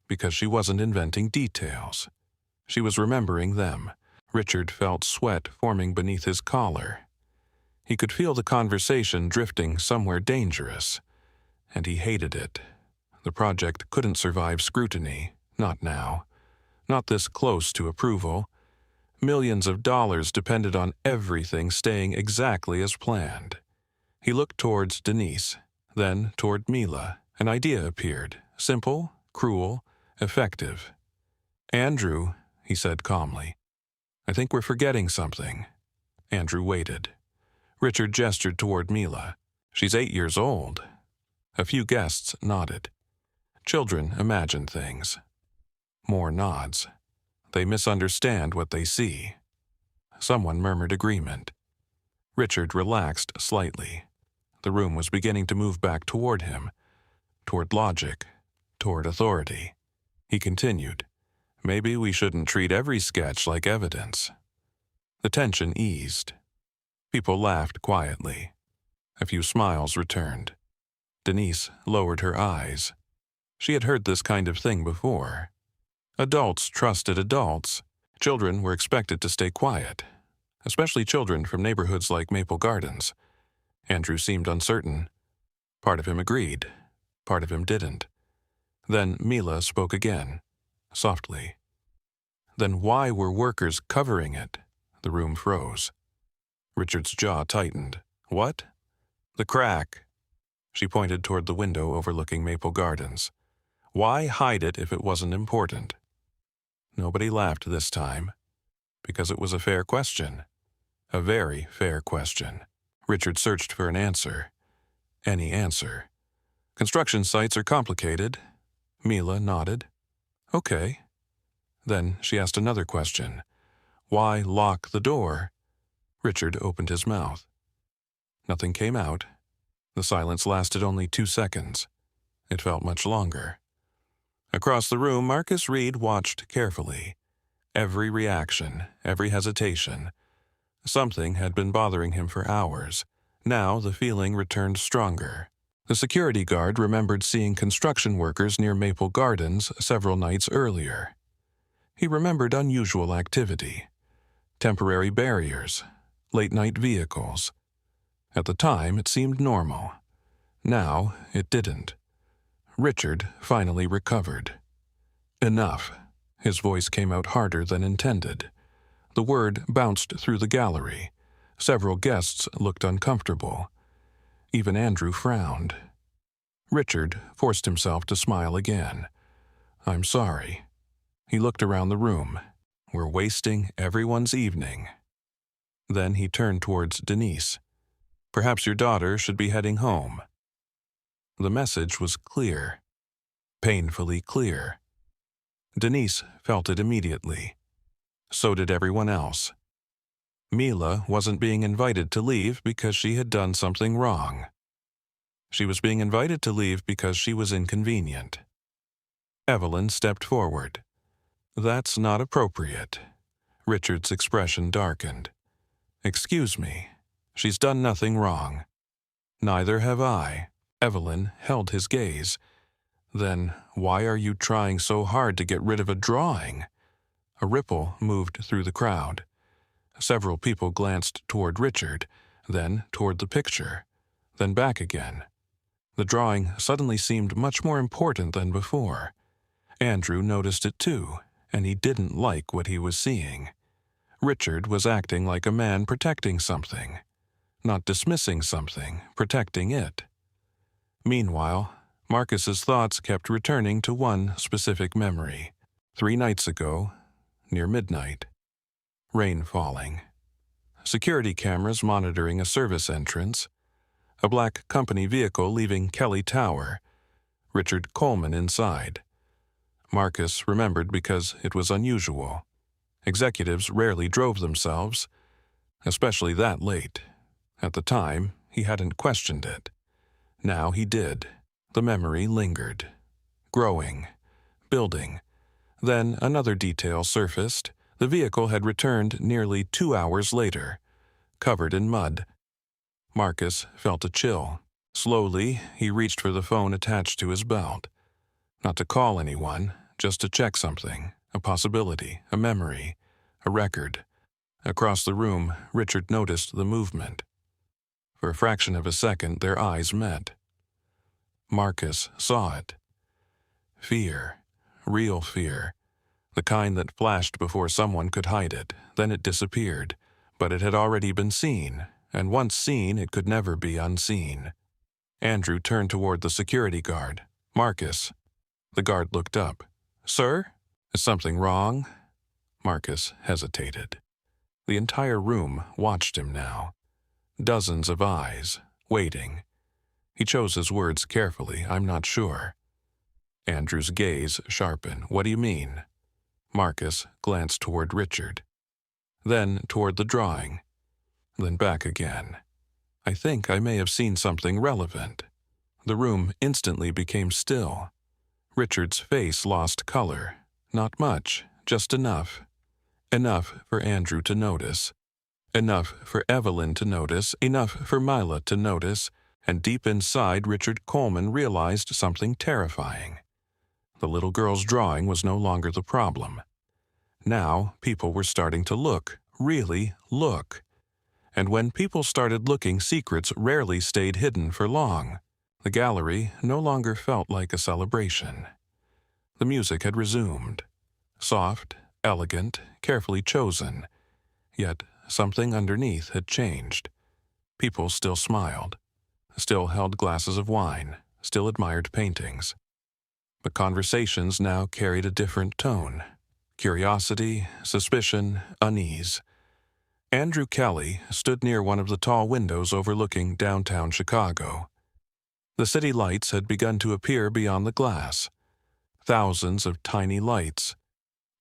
[SPEAKER 1] Because she wasn't inventing details. She was remembering them. Richard felt sweat forming beneath his collar. He could feel the conversation drifting somewhere dangerous, and he hated it. The project couldn't survive scrutiny, not now. Not this close to approval. Millions of dollars depended on everything staying exactly as planned. He looked towards Denise, then toward Mila. An idea appeared, simple, cruel, effective. "Andrew," he said calmly, "I think we're forgetting something." Andrew waited. Richard gestured toward Mila. "She's 8 years old." A few guests nodded. Children imagine things. More nods. They misunderstand what they see. Someone murmured agreement. Richard relaxed slightly. The room was beginning to move back toward him, toward logic, toward authority. He continued, "Maybe we shouldn't treat every sketch like evidence." The tension eased. People laughed quietly. A few smiles returned. Denise lowered her eyes. She had heard this kind of thing before. Adults trusted adults. Children were expected to stay quiet, especially children from neighborhoods like Maple Gardens. Andrew seemed uncertain. Part of him agreed. Part of him didn't. Then Mila spoke again, softly. "Then why were workers covering it?" The room froze. Richard's jaw tightened. "What?" "The crack." She pointed toward the window overlooking Maple Gardens. "Why hide it if it wasn't important?" Nobody laughed this time, because it was a fair question. A very fair question. Richard searched for an answer. Any answer. "Construction sites are complicated." Mila nodded. "Okay." Then she asked another question. "Why lock the door?" Richard opened his mouth. Nothing came out. The silence lasted only 2 seconds. It felt much longer. Across the room, Marcus Reed watched carefully. Every reaction, every hesitation. Something had been bothering him for hours. Now the feeling returned stronger. The security guard remembered seeing construction workers near Maple Gardens several nights earlier. He remembered unusual activity. Temporary barriers, late-night vehicles. At the time, it seemed normal. Now, it didn't. Richard finally recovered. "Enough." His voice came out harder than intended. The word bounced through the gallery. Several guests looked uncomfortable. Even Andrew frowned. Richard forced himself to smile again. "I'm sorry." He looked around the room. "We're wasting everyone's evening." Then he turned towards Denise. "Perhaps your daughter should be heading home." The message was clear. Painfully clear. Denise felt it immediately. So did everyone else. Mila wasn't being invited to leave because she had done something wrong. She was being invited to leave because she was inconvenient. Evelyn stepped forward. "That's not appropriate." Richard's expression darkened. "Excuse me. She's done nothing wrong." "Neither have I." Evelyn held his gaze. "Then why are you trying so hard to get rid of a drawing?" A ripple moved through the crowd. Several people glanced toward Richard, then toward the picture, then back again. The drawing suddenly seemed much more important than before. Andrew noticed it too, and he didn't like what he was seeing. Richard was acting like a man protecting something. Not dismissing something, protecting it. Meanwhile, Marcus's thoughts kept returning to one specific memory. 3 nights ago, near midnight. Rain falling. Security cameras monitoring a service entrance. A black company vehicle leaving Kelly Tower. Richard Coleman inside. Marcus remembered because it was unusual. Executives rarely drove themselves, especially that late. At the time, he hadn't questioned it. Now he did. The memory lingered. Growing. Building. Then another detail surfaced. The vehicle had returned nearly 2 hours later, covered in mud. Marcus felt a chill. Slowly, he reached for the phone attached to his belt. Not to call anyone, just to check something, a possibility, a memory, a record. Across the room, Richard noticed the movement. For a fraction of a second, their eyes met. Marcus saw it. Fear. Real fear. The kind that flashed before someone could hide it, then it disappeared. But it had already been seen, and once seen, it could never be unseen. Andrew turned toward the security guard. "Marcus." The guard looked up. "Sir? Is something wrong?" Marcus hesitated. The entire room watched him now. Dozens of eyes, waiting. He chose his words carefully. "I'm not sure." Andrew's gaze sharpened. "What do you mean?" Marcus glanced toward Richard. Then toward the drawing. Then back again. "I think I may have seen something relevant." The room instantly became still. Richard's face lost color. Not much, just enough. Enough for Andrew to notice. Enough for Evelyn to notice, enough for Mila to notice, and deep inside Richard Coleman realized something terrifying. The little girl's drawing was no longer the problem. Now people were starting to look, really look. And when people started looking, secrets rarely stayed hidden for long. The gallery no longer felt like a celebration. The music had resumed. Soft, elegant, carefully chosen. Yet something underneath had changed. People still smiled, still held glasses of wine, still admired paintings. But conversations now carried a different tone. Curiosity, suspicion, unease. Andrew Kelly stood near one of the tall windows overlooking downtown Chicago. The city lights had begun to appear beyond the glass. Thousands of tiny lights.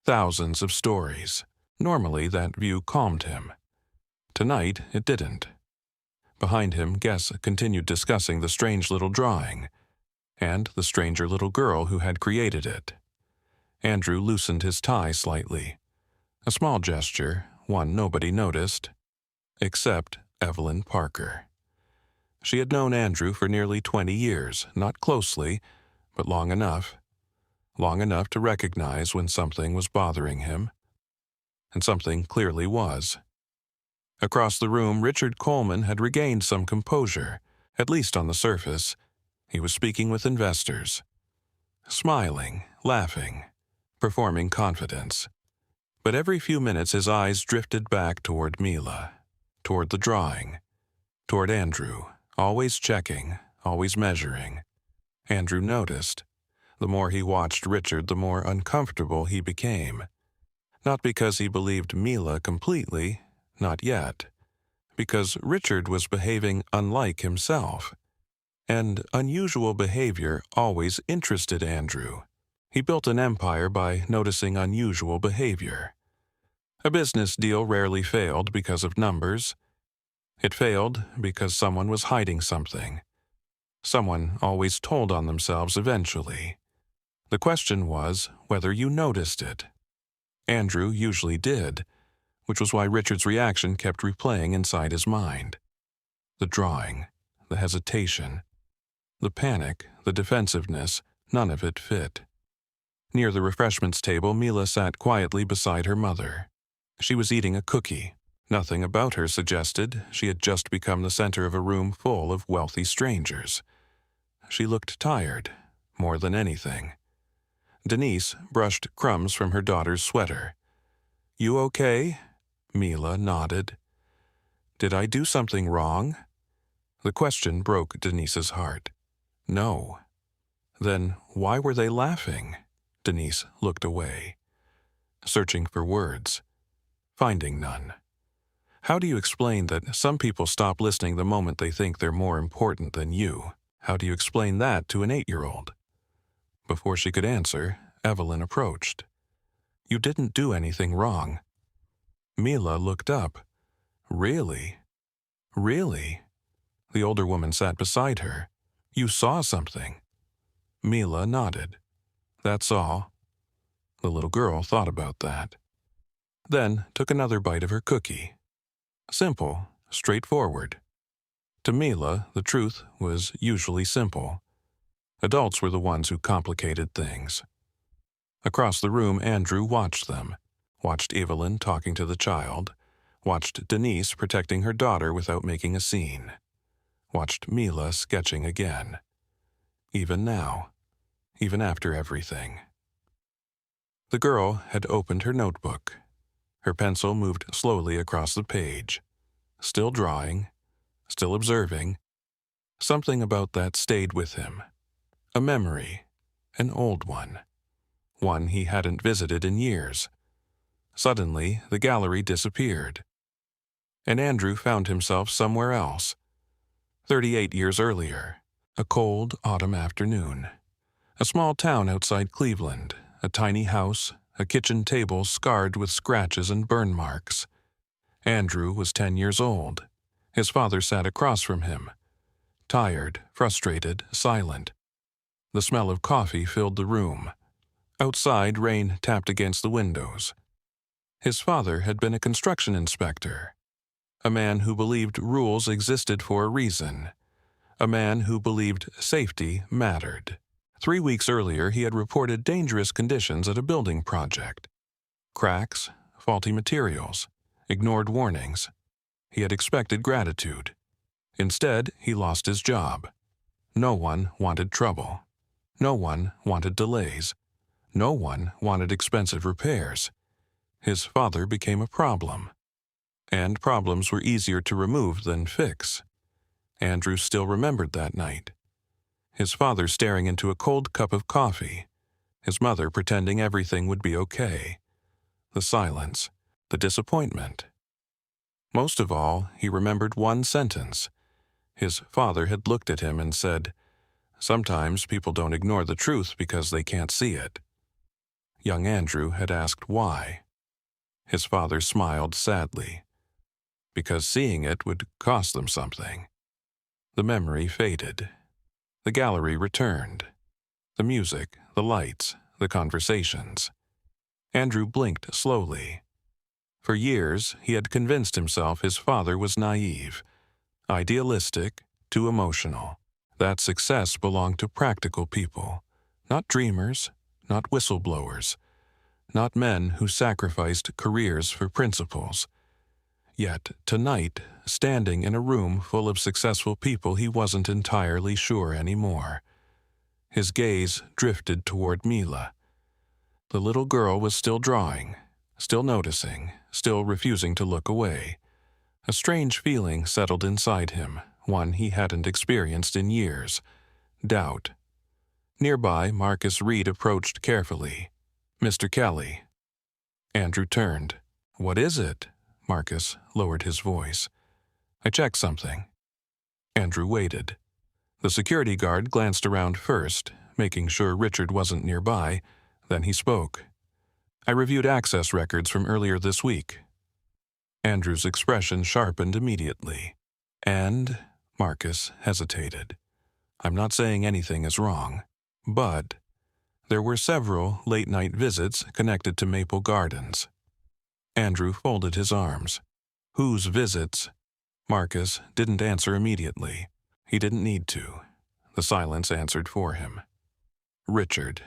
[SPEAKER 1] Thousands of stories. Normally that view calmed him. Tonight it didn't. Behind him, guests continued discussing the strange little drawing, and the stranger little girl who had created it. Andrew loosened his tie slightly. A small gesture, one nobody noticed, except Evelyn Parker. She had known Andrew for nearly 20 years, not closely, but long enough. Long enough to recognize when something was bothering him. And something clearly was. Across the room, Richard Coleman had regained some composure, at least on the surface. He was speaking with investors. Smiling, laughing, performing confidence. But every few minutes his eyes drifted back toward Mila, toward the drawing, toward Andrew, always checking, always measuring. Andrew noticed. The more he watched Richard, the more uncomfortable he became. Not because he believed Mila completely, not yet. Because Richard was behaving unlike himself. And unusual behavior always interested Andrew. He built an empire by noticing unusual behavior. A business deal rarely failed because of numbers. It failed because someone was hiding something. Someone always told on themselves eventually. The question was whether you noticed it. Andrew usually did, which was why Richard's reaction kept replaying inside his mind. The drawing, the hesitation, the panic, the defensiveness, none of it fit. Near the refreshments table, Mila sat quietly beside her mother. She was eating a cookie. Nothing about her suggested she had just become the center of a room full of wealthy strangers. She looked tired, more than anything. Denise brushed crumbs from her daughter's sweater. "You okay?" Mila nodded. "Did I do something wrong?" The question broke Denise's heart. No. Then why were they laughing? Denise looked away, searching for words, finding none. How do you explain that some people stop listening the moment they think they're more important than you? How do you explain that to an 8-year-old? Before she could answer, Evelyn approached. "You didn't do anything wrong." Mila looked up. "Really? Really?" The older woman sat beside her. "You saw something." Mila nodded. "That's all." The little girl thought about that. Then took another bite of her cookie. Simple, straightforward. To Mila, the truth was usually simple. Adults were the ones who complicated things. Across the room, Andrew watched them. Watched Evelyn talking to the child. Watched Denise protecting her daughter without making a scene. Watched Mila sketching again. Even now. Even after everything. The girl had opened her notebook. Her pencil moved slowly across the page. Still drawing. Still observing. Something about that stayed with him. A memory. An old one. One he hadn't visited in years. Suddenly, the gallery disappeared. And Andrew found himself somewhere else. 38 years earlier. A cold autumn afternoon. A small town outside Cleveland. A tiny house. A kitchen table scarred with scratches and burn marks. Andrew was 10 years old. His father sat across from him. Tired, frustrated, silent. The smell of coffee filled the room. Outside, rain tapped against the windows. His father had been a construction inspector. A man who believed rules existed for a reason. A man who believed safety mattered. 3 weeks earlier, he had reported dangerous conditions at a building project. Cracks, faulty materials, ignored warnings. He had expected gratitude. Instead, he lost his job. No one wanted trouble. No one wanted delays. No one wanted expensive repairs. His father became a problem. And problems were easier to remove than fix. Andrew still remembered that night. His father staring into a cold cup of coffee. His mother pretending everything would be okay. The silence. The disappointment. Most of all, he remembered one sentence. His father had looked at him and said, "Sometimes people don't ignore the truth because they can't see it." Young Andrew had asked why. His father smiled sadly. Because seeing it would cost them something. The memory faded. The gallery returned. The music, the lights, the conversations. Andrew blinked slowly. For years, he had convinced himself his father was naive, idealistic, too emotional, that success belonged to practical people, not dreamers, not whistleblowers, not men who sacrificed careers for principles. Yet, tonight, standing in a room full of successful people, he wasn't entirely sure anymore. His gaze drifted toward Mila. The little girl was still drawing, still noticing, still refusing to look away. A strange feeling settled inside him, one he hadn't experienced in years. Doubt. Nearby, Marcus Reed approached carefully. "Mr. Kelly." Andrew turned. "What is it?" Marcus lowered his voice. "I checked something." Andrew waited. The security guard glanced around first, making sure Richard wasn't nearby. Then he spoke. "I reviewed access records from earlier this week." Andrew's expression sharpened immediately. "And?" Marcus hesitated. "I'm not saying anything is wrong, but there were several late-night visits connected to Maple Gardens." Andrew folded his arms. Whose visits? Marcus didn't answer immediately. He didn't need to. The silence answered for him. Richard.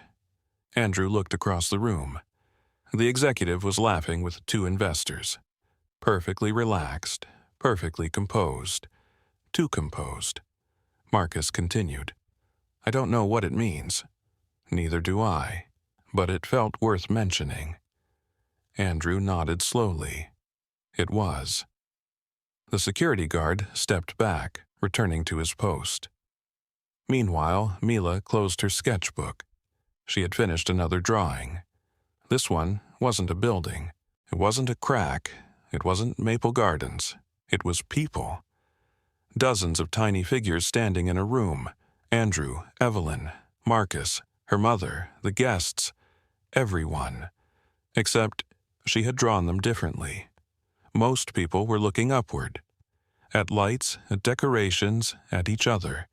[SPEAKER 1] Andrew looked across the room. The executive was laughing with two investors. Perfectly relaxed, perfectly composed. Too composed. Marcus continued. I don't know what it means. Neither do I, but it felt worth mentioning. Andrew nodded slowly. It was. The security guard stepped back, returning to his post. Meanwhile, Mila closed her sketchbook. She had finished another drawing. This one wasn't a building. It wasn't a crack. It wasn't Maple Gardens. It was people. Dozens of tiny figures standing in a room. Andrew, Evelyn, Marcus, her mother, the guests, everyone. Except she had drawn them differently. Most people were looking upward. At lights, at decorations, at each other.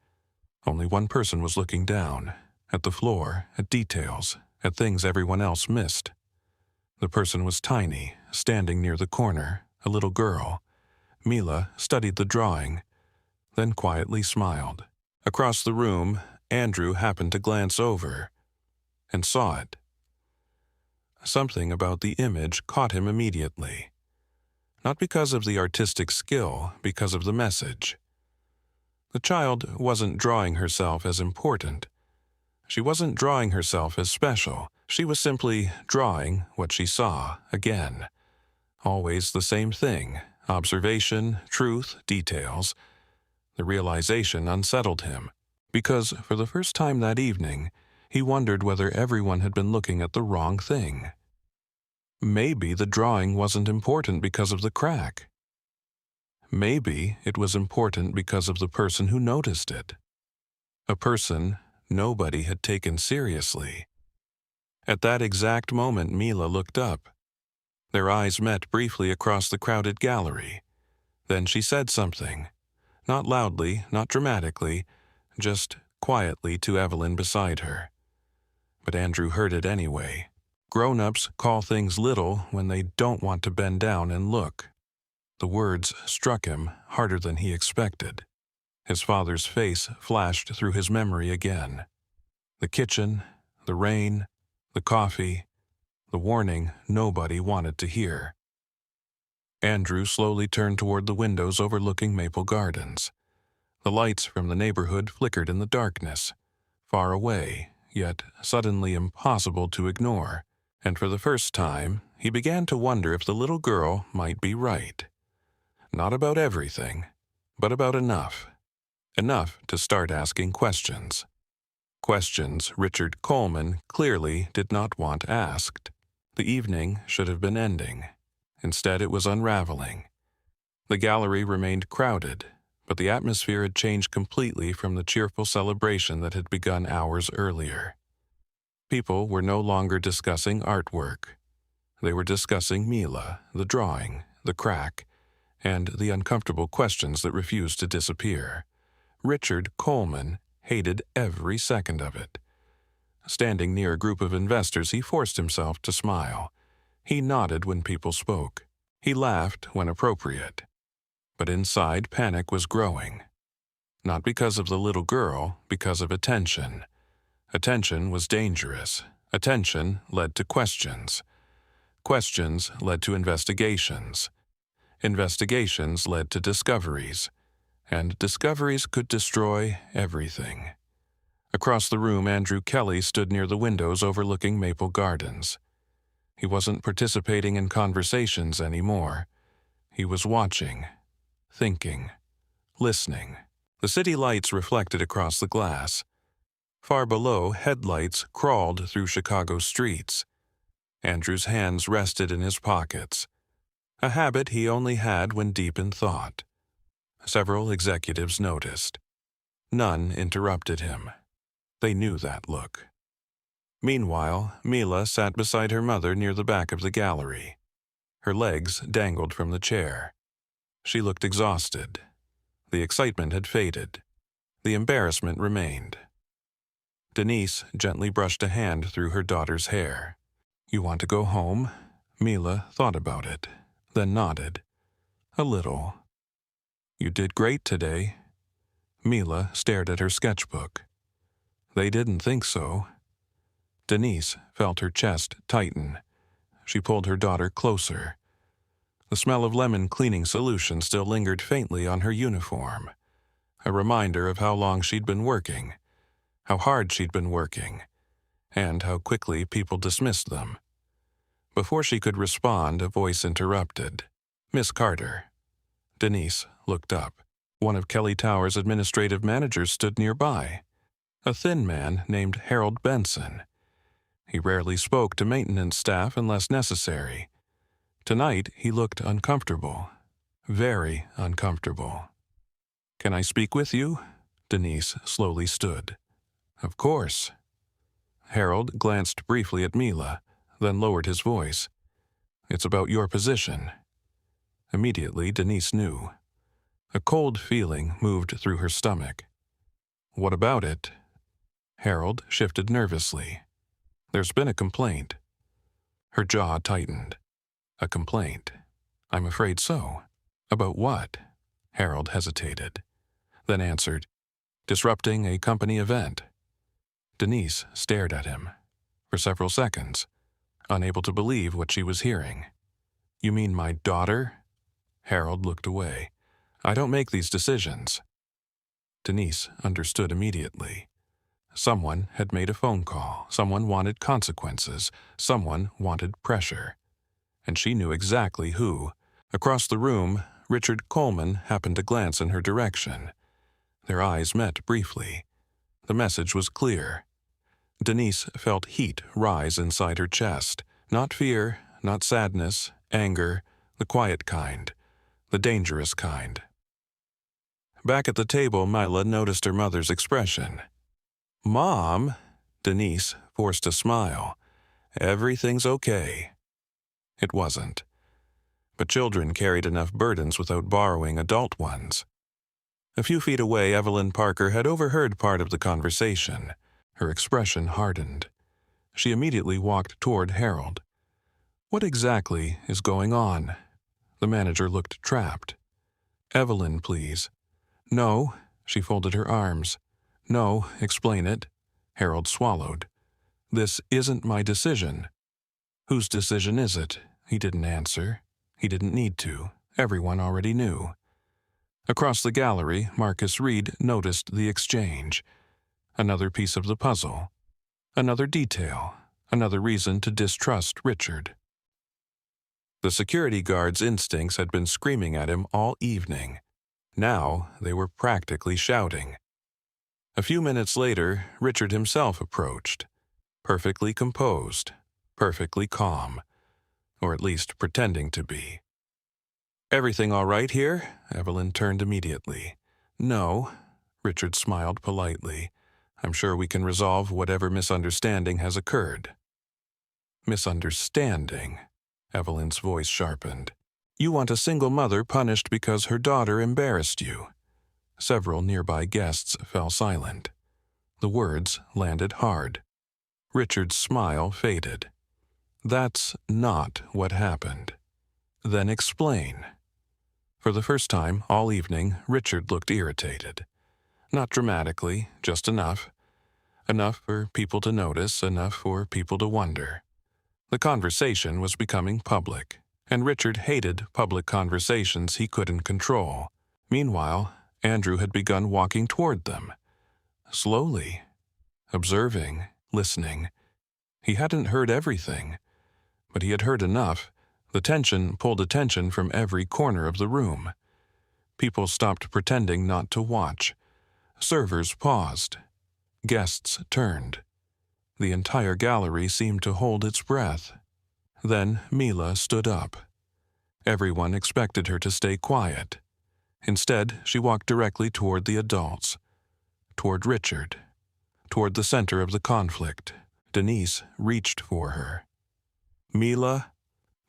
[SPEAKER 1] Only one person was looking down, at the floor, at details, at things everyone else missed. The person was tiny, standing near the corner, a little girl. Mila studied the drawing, then quietly smiled. Across the room, Andrew happened to glance over, and saw it. Something about the image caught him immediately. Not because of the artistic skill, because of the message. The child wasn't drawing herself as important. She wasn't drawing herself as special. She was simply drawing what she saw again. Always the same thing: observation, truth, details. The realization unsettled him, because for the first time that evening, he wondered whether everyone had been looking at the wrong thing. Maybe the drawing wasn't important because of the crack. Maybe it was important because of the person who noticed it. A person nobody had taken seriously. At that exact moment, Mila looked up. Their eyes met briefly across the crowded gallery. Then she said something. Not loudly, not dramatically, just quietly to Evelyn beside her. But Andrew heard it anyway. Grown-ups call things little when they don't want to bend down and look. The words struck him harder than he expected. His father's face flashed through his memory again. The kitchen, the rain, the coffee, the warning nobody wanted to hear. Andrew slowly turned toward the windows overlooking Maple Gardens. The lights from the neighborhood flickered in the darkness, far away, yet suddenly impossible to ignore. And for the first time, he began to wonder if the little girl might be right. Not about everything, but about enough. Enough to start asking questions. Questions Richard Coleman clearly did not want asked. The evening should have been ending. Instead, it was unraveling. The gallery remained crowded, but the atmosphere had changed completely from the cheerful celebration that had begun hours earlier. People were no longer discussing artwork. They were discussing Mila, the drawing, the crack, and the uncomfortable questions that refused to disappear. Richard Coleman hated every second of it. Standing near a group of investors, he forced himself to smile. He nodded when people spoke. He laughed when appropriate. But inside, panic was growing. Not because of the little girl, because of attention. Attention was dangerous. Attention led to questions. Questions led to investigations. Investigations led to discoveries. And discoveries could destroy everything. Across the room, Andrew Kelly stood near the windows overlooking Maple Gardens. He wasn't participating in conversations anymore. He was watching, thinking, listening. The city lights reflected across the glass. Far below, headlights crawled through Chicago streets. Andrew's hands rested in his pockets, a habit he only had when deep in thought. Several executives noticed. None interrupted him. They knew that look. Meanwhile, Mila sat beside her mother near the back of the gallery. Her legs dangled from the chair. She looked exhausted. The excitement had faded. The embarrassment remained. Denise gently brushed a hand through her daughter's hair. "You want to go home?" Mila thought about it, then nodded. A little. You did great today. Mila stared at her sketchbook. They didn't think so. Denise felt her chest tighten. She pulled her daughter closer. The smell of lemon cleaning solution still lingered faintly on her uniform, a reminder of how long she'd been working, how hard she'd been working, and how quickly people dismissed them. Before she could respond, a voice interrupted. Miss Carter. Denise looked up. One of Kelly Tower's administrative managers stood nearby, a thin man named Harold Benson. He rarely spoke to maintenance staff unless necessary. Tonight, he looked uncomfortable, very uncomfortable. Can I speak with you? Denise slowly stood. Of course. Harold glanced briefly at Mila, then lowered his voice. It's about your position. Immediately, Denise knew. A cold feeling moved through her stomach. What about it? Harold shifted nervously. There's been a complaint. Her jaw tightened. A complaint. I'm afraid so. About what? Harold hesitated, then answered, disrupting a company event. Denise stared at him for several seconds, unable to believe what she was hearing. You mean my daughter? Harold looked away. I don't make these decisions. Denise understood immediately. Someone had made a phone call. Someone wanted consequences. Someone wanted pressure. And she knew exactly who. Across the room, Richard Coleman happened to glance in her direction. Their eyes met briefly. The message was clear. Denise felt heat rise inside her chest. Not fear, not sadness, anger, the quiet kind, the dangerous kind. Back at the table, Mila noticed her mother's expression. Mom, Denise forced a smile. Everything's okay. It wasn't. But children carried enough burdens without borrowing adult ones. A few feet away, Evelyn Parker had overheard part of the conversation. Her expression hardened. She immediately walked toward Harold. What exactly is going on? The manager looked trapped. Evelyn, please. No, she folded her arms. No, explain it. Harold swallowed. This isn't my decision. Whose decision is it? He didn't answer. He didn't need to. Everyone already knew. Across the gallery, Marcus Reed noticed the exchange. Another piece of the puzzle. Another detail. Another reason to distrust Richard. The security guard's instincts had been screaming at him all evening. Now they were practically shouting. A few minutes later, Richard himself approached. Perfectly composed. Perfectly calm. Or at least pretending to be. Everything all right here? Evelyn turned immediately. No. Richard smiled politely. I'm sure we can resolve whatever misunderstanding has occurred. Misunderstanding? Evelyn's voice sharpened. You want a single mother punished because her daughter embarrassed you. Several nearby guests fell silent. The words landed hard. Richard's smile faded. That's not what happened. Then explain. For the first time all evening, Richard looked irritated. Not dramatically, just enough. Enough for people to notice, enough for people to wonder. The conversation was becoming public, and Richard hated public conversations he couldn't control. Meanwhile, Andrew had begun walking toward them. Slowly. Observing, listening. He hadn't heard everything, but he had heard enough. The tension pulled attention from every corner of the room. People stopped pretending not to watch. Servers paused. Guests turned. The entire gallery seemed to hold its breath. Then Mila stood up. Everyone expected her to stay quiet. Instead, she walked directly toward the adults. Toward Richard. Toward the center of the conflict. Denise reached for her. Mila?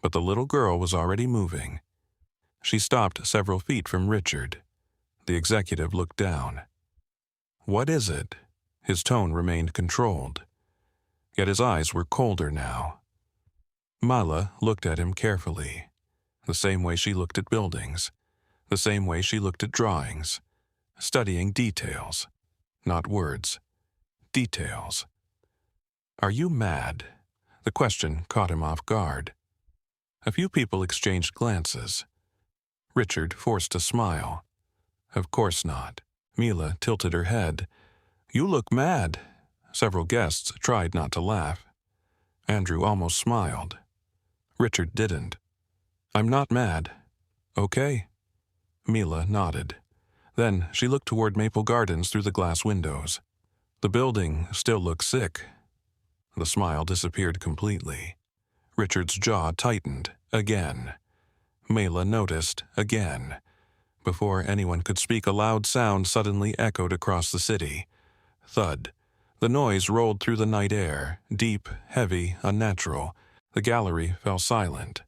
[SPEAKER 1] But the little girl was already moving. She stopped several feet from Richard. The executive looked down. What is it? His tone remained controlled. Yet his eyes were colder now. Mila looked at him carefully, the same way she looked at buildings, the same way she looked at drawings, studying details, not words, details. "Are you mad?" The question caught him off guard. A few people exchanged glances. Richard forced a smile. "Of course not." Mila tilted her head. "You look mad." Several guests tried not to laugh. Andrew almost smiled. Richard didn't. "I'm not mad." "Okay." Mila nodded. Then she looked toward Maple Gardens through the glass windows. "The building still looks sick." The smile disappeared completely. Richard's jaw tightened again. Mila noticed again. Before anyone could speak, a loud sound suddenly echoed across the city. Thud. The noise rolled through the night air, deep, heavy, unnatural. The gallery fell silent.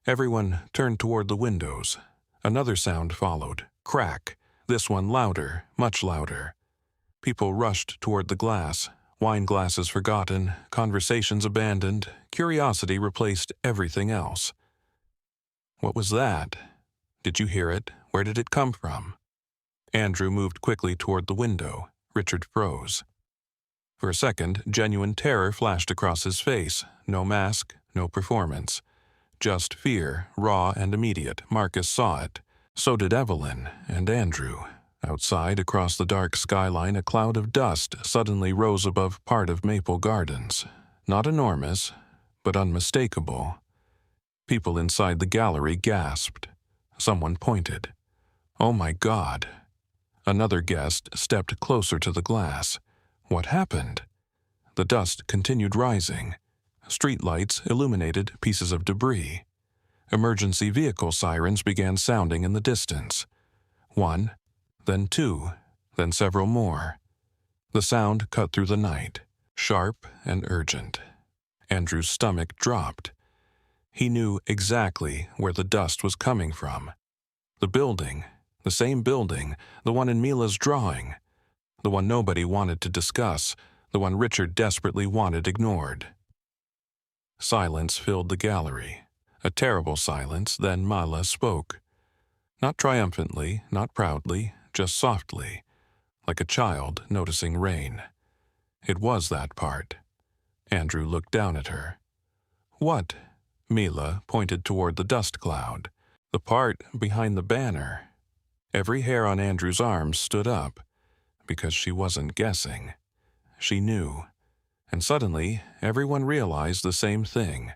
[SPEAKER 1] Everyone turned toward the windows. Another sound followed. Crack. This one louder, much louder. People rushed toward the glass. Wine glasses forgotten, conversations abandoned, curiosity replaced everything else. "What was that? Did you hear it? Where did it come from?" Andrew moved quickly toward the window. Richard froze. For a second, genuine terror flashed across his face. No mask, no performance. Just fear, raw and immediate. Marcus saw it. So did Evelyn and Andrew. Outside, across the dark skyline, a cloud of dust suddenly rose above part of Maple Gardens. Not enormous, but unmistakable. People inside the gallery gasped. Someone pointed. "Oh my God!" Another guest stepped closer to the glass. What happened? The dust continued rising. Streetlights illuminated pieces of debris. Emergency vehicle sirens began sounding in the distance. One, then two, then several more. The sound cut through the night, sharp and urgent. Andrew's stomach dropped. He knew exactly where the dust was coming from. The building, the same building, the one in Mila's drawing, the one nobody wanted to discuss, the one Richard desperately wanted ignored. Silence filled the gallery. A terrible silence. Then Mila spoke. Not triumphantly, not proudly, just softly, like a child noticing rain. It was that part. Andrew looked down at her. "What?" Mila pointed toward the dust cloud. "The part behind the banner." Every hair on Andrew's arm stood up, because she wasn't guessing. She knew. And suddenly, everyone realized the same thing.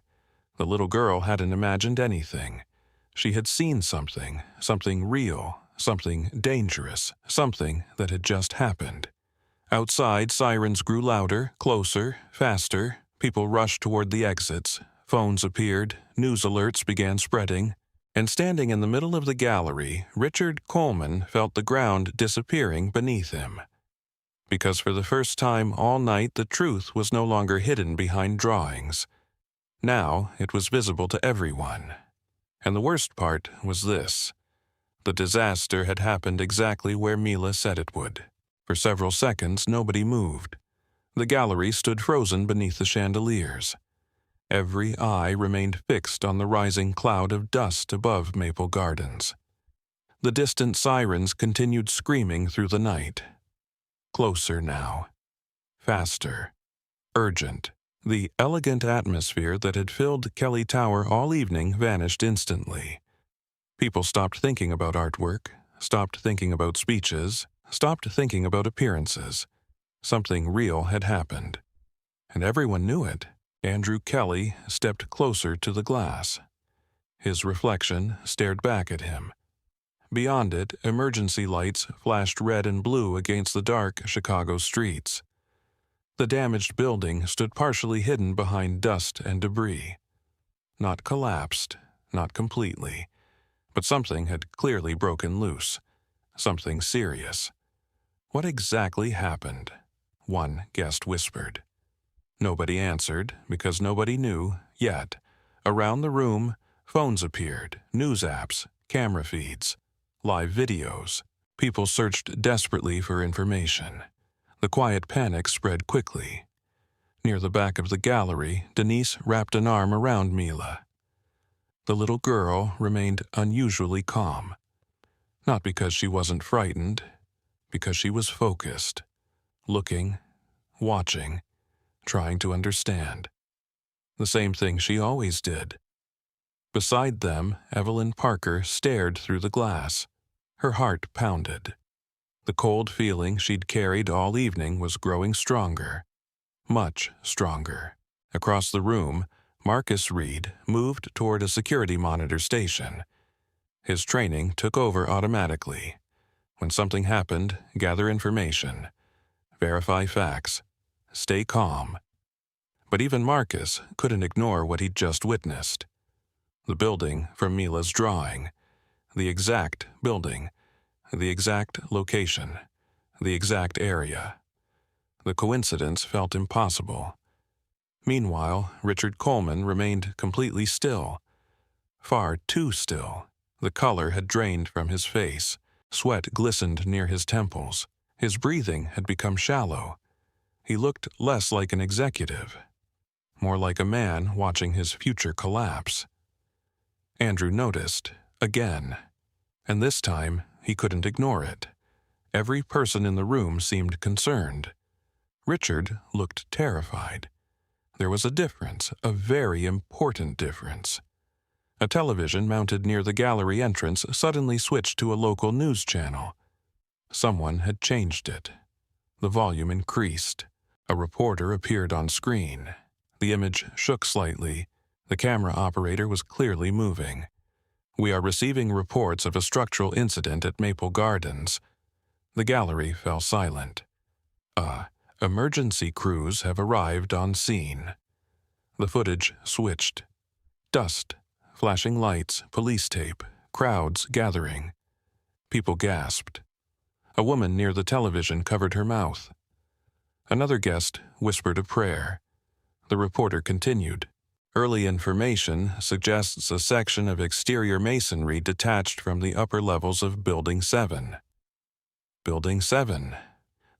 [SPEAKER 1] The little girl hadn't imagined anything. She had seen something real, something dangerous, something that had just happened. Outside, sirens grew louder, closer, faster. People rushed toward the exits. Phones appeared. News alerts began spreading. And standing in the middle of the gallery, Richard Coleman felt the ground disappearing beneath him. Because for the first time all night, the truth was no longer hidden behind drawings. Now it was visible to everyone. And the worst part was this. The disaster had happened exactly where Mila said it would. For several seconds, nobody moved. The gallery stood frozen beneath the chandeliers. Every eye remained fixed on the rising cloud of dust above Maple Gardens. The distant sirens continued screaming through the night. Closer now. Faster. Urgent. The elegant atmosphere that had filled Kelly Tower all evening vanished instantly. People stopped thinking about artwork, stopped thinking about speeches, stopped thinking about appearances. Something real had happened. And everyone knew it. Andrew Kelly stepped closer to the glass. His reflection stared back at him. Beyond it, emergency lights flashed red and blue against the dark Chicago streets. The damaged building stood partially hidden behind dust and debris. Not collapsed, not completely, but something had clearly broken loose. Something serious. What exactly happened? One guest whispered. Nobody answered, because nobody knew, yet. Around the room, phones appeared, news apps, camera feeds, live videos. People searched desperately for information. The quiet panic spread quickly. Near the back of the gallery, Denise wrapped an arm around Mila. The little girl remained unusually calm. Not because she wasn't frightened, because she was focused, looking, watching, trying to understand. The same thing she always did. Beside them, Evelyn Parker stared through the glass. Her heart pounded. The cold feeling she'd carried all evening was growing stronger. Much stronger. Across the room, Marcus Reed moved toward a security monitor station. His training took over automatically. When something happened, gather information. Verify facts. Stay calm. But even Marcus couldn't ignore what he'd just witnessed. The building from Mila's drawing. The exact building. The exact location. The exact area. The coincidence felt impossible. Meanwhile, Richard Coleman remained completely still. Far too still. The color had drained from his face. Sweat glistened near his temples. His breathing had become shallow. He looked less like an executive, more like a man watching his future collapse. Andrew noticed, again, and this time he couldn't ignore it. Every person in the room seemed concerned. Richard looked terrified. There was a difference, a very important difference. A television mounted near the gallery entrance suddenly switched to a local news channel. Someone had changed it. The volume increased. A reporter appeared on screen. The image shook slightly. The camera operator was clearly moving. "We are receiving reports of a structural incident at Maple Gardens." The gallery fell silent. Emergency crews have arrived on scene. The footage switched. Dust, flashing lights, police tape, crowds gathering. People gasped. A woman near the television covered her mouth. Another guest whispered a prayer. The reporter continued. "Early information suggests a section of exterior masonry detached from the upper levels of Building 7. Building 7.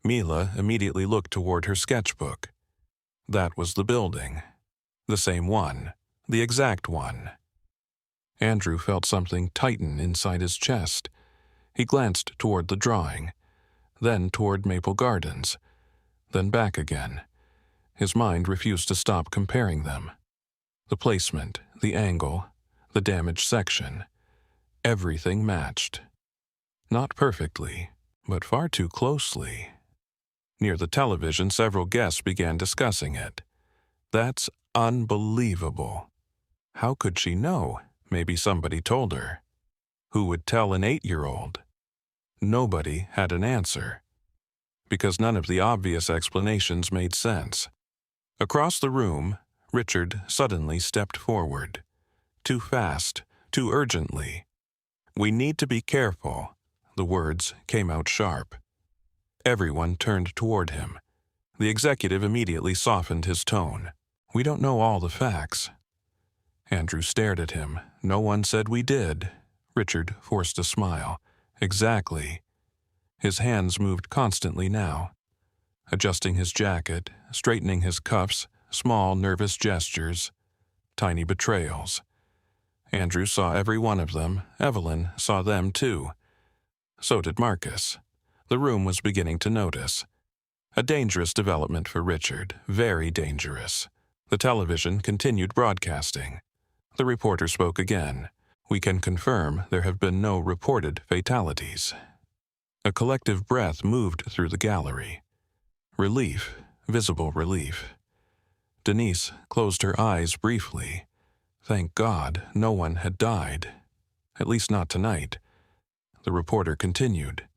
[SPEAKER 1] Mila immediately looked toward her sketchbook. That was the building. The same one. The exact one. Andrew felt something tighten inside his chest. He glanced toward the drawing, then toward Maple Gardens, then back again. His mind refused to stop comparing them. The placement, the angle, the damaged section. Everything matched. Not perfectly, but far too closely. Near the television, several guests began discussing it. "That's unbelievable. How could she know? Maybe somebody told her." Who would tell an 8-year-old? Nobody had an answer, because none of the obvious explanations made sense. Across the room, Richard suddenly stepped forward. Too fast, too urgently. "We need to be careful." The words came out sharp. Everyone turned toward him. The executive immediately softened his tone. "We don't know all the facts." Andrew stared at him. "No one said we did." Richard forced a smile. "Exactly." His hands moved constantly now, adjusting his jacket, straightening his cuffs, small nervous gestures, tiny betrayals. Andrew saw every one of them. Evelyn saw them too. So did Marcus. The room was beginning to notice. A dangerous development for Richard, very dangerous. The television continued broadcasting. The reporter spoke again. "We can confirm there have been no reported fatalities." A collective breath moved through the gallery. Relief, visible relief. Denise closed her eyes briefly. Thank God no one had died. At least not tonight. The reporter continued.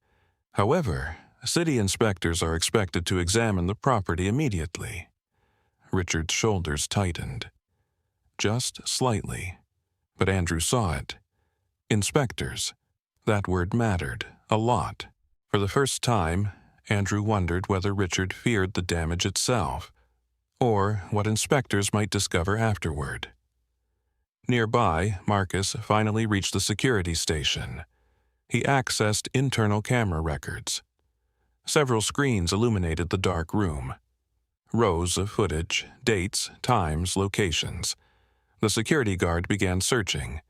[SPEAKER 1] "However, city inspectors are expected to examine the property immediately." Richard's shoulders tightened. Just slightly. But Andrew saw it. Inspectors. That word mattered a lot. For the first time, Andrew wondered whether Richard feared the damage itself, or what inspectors might discover afterward. Nearby, Marcus finally reached the security station. He accessed internal camera records. Several screens illuminated the dark room. Rows of footage, dates, times, locations. The security guard began searching.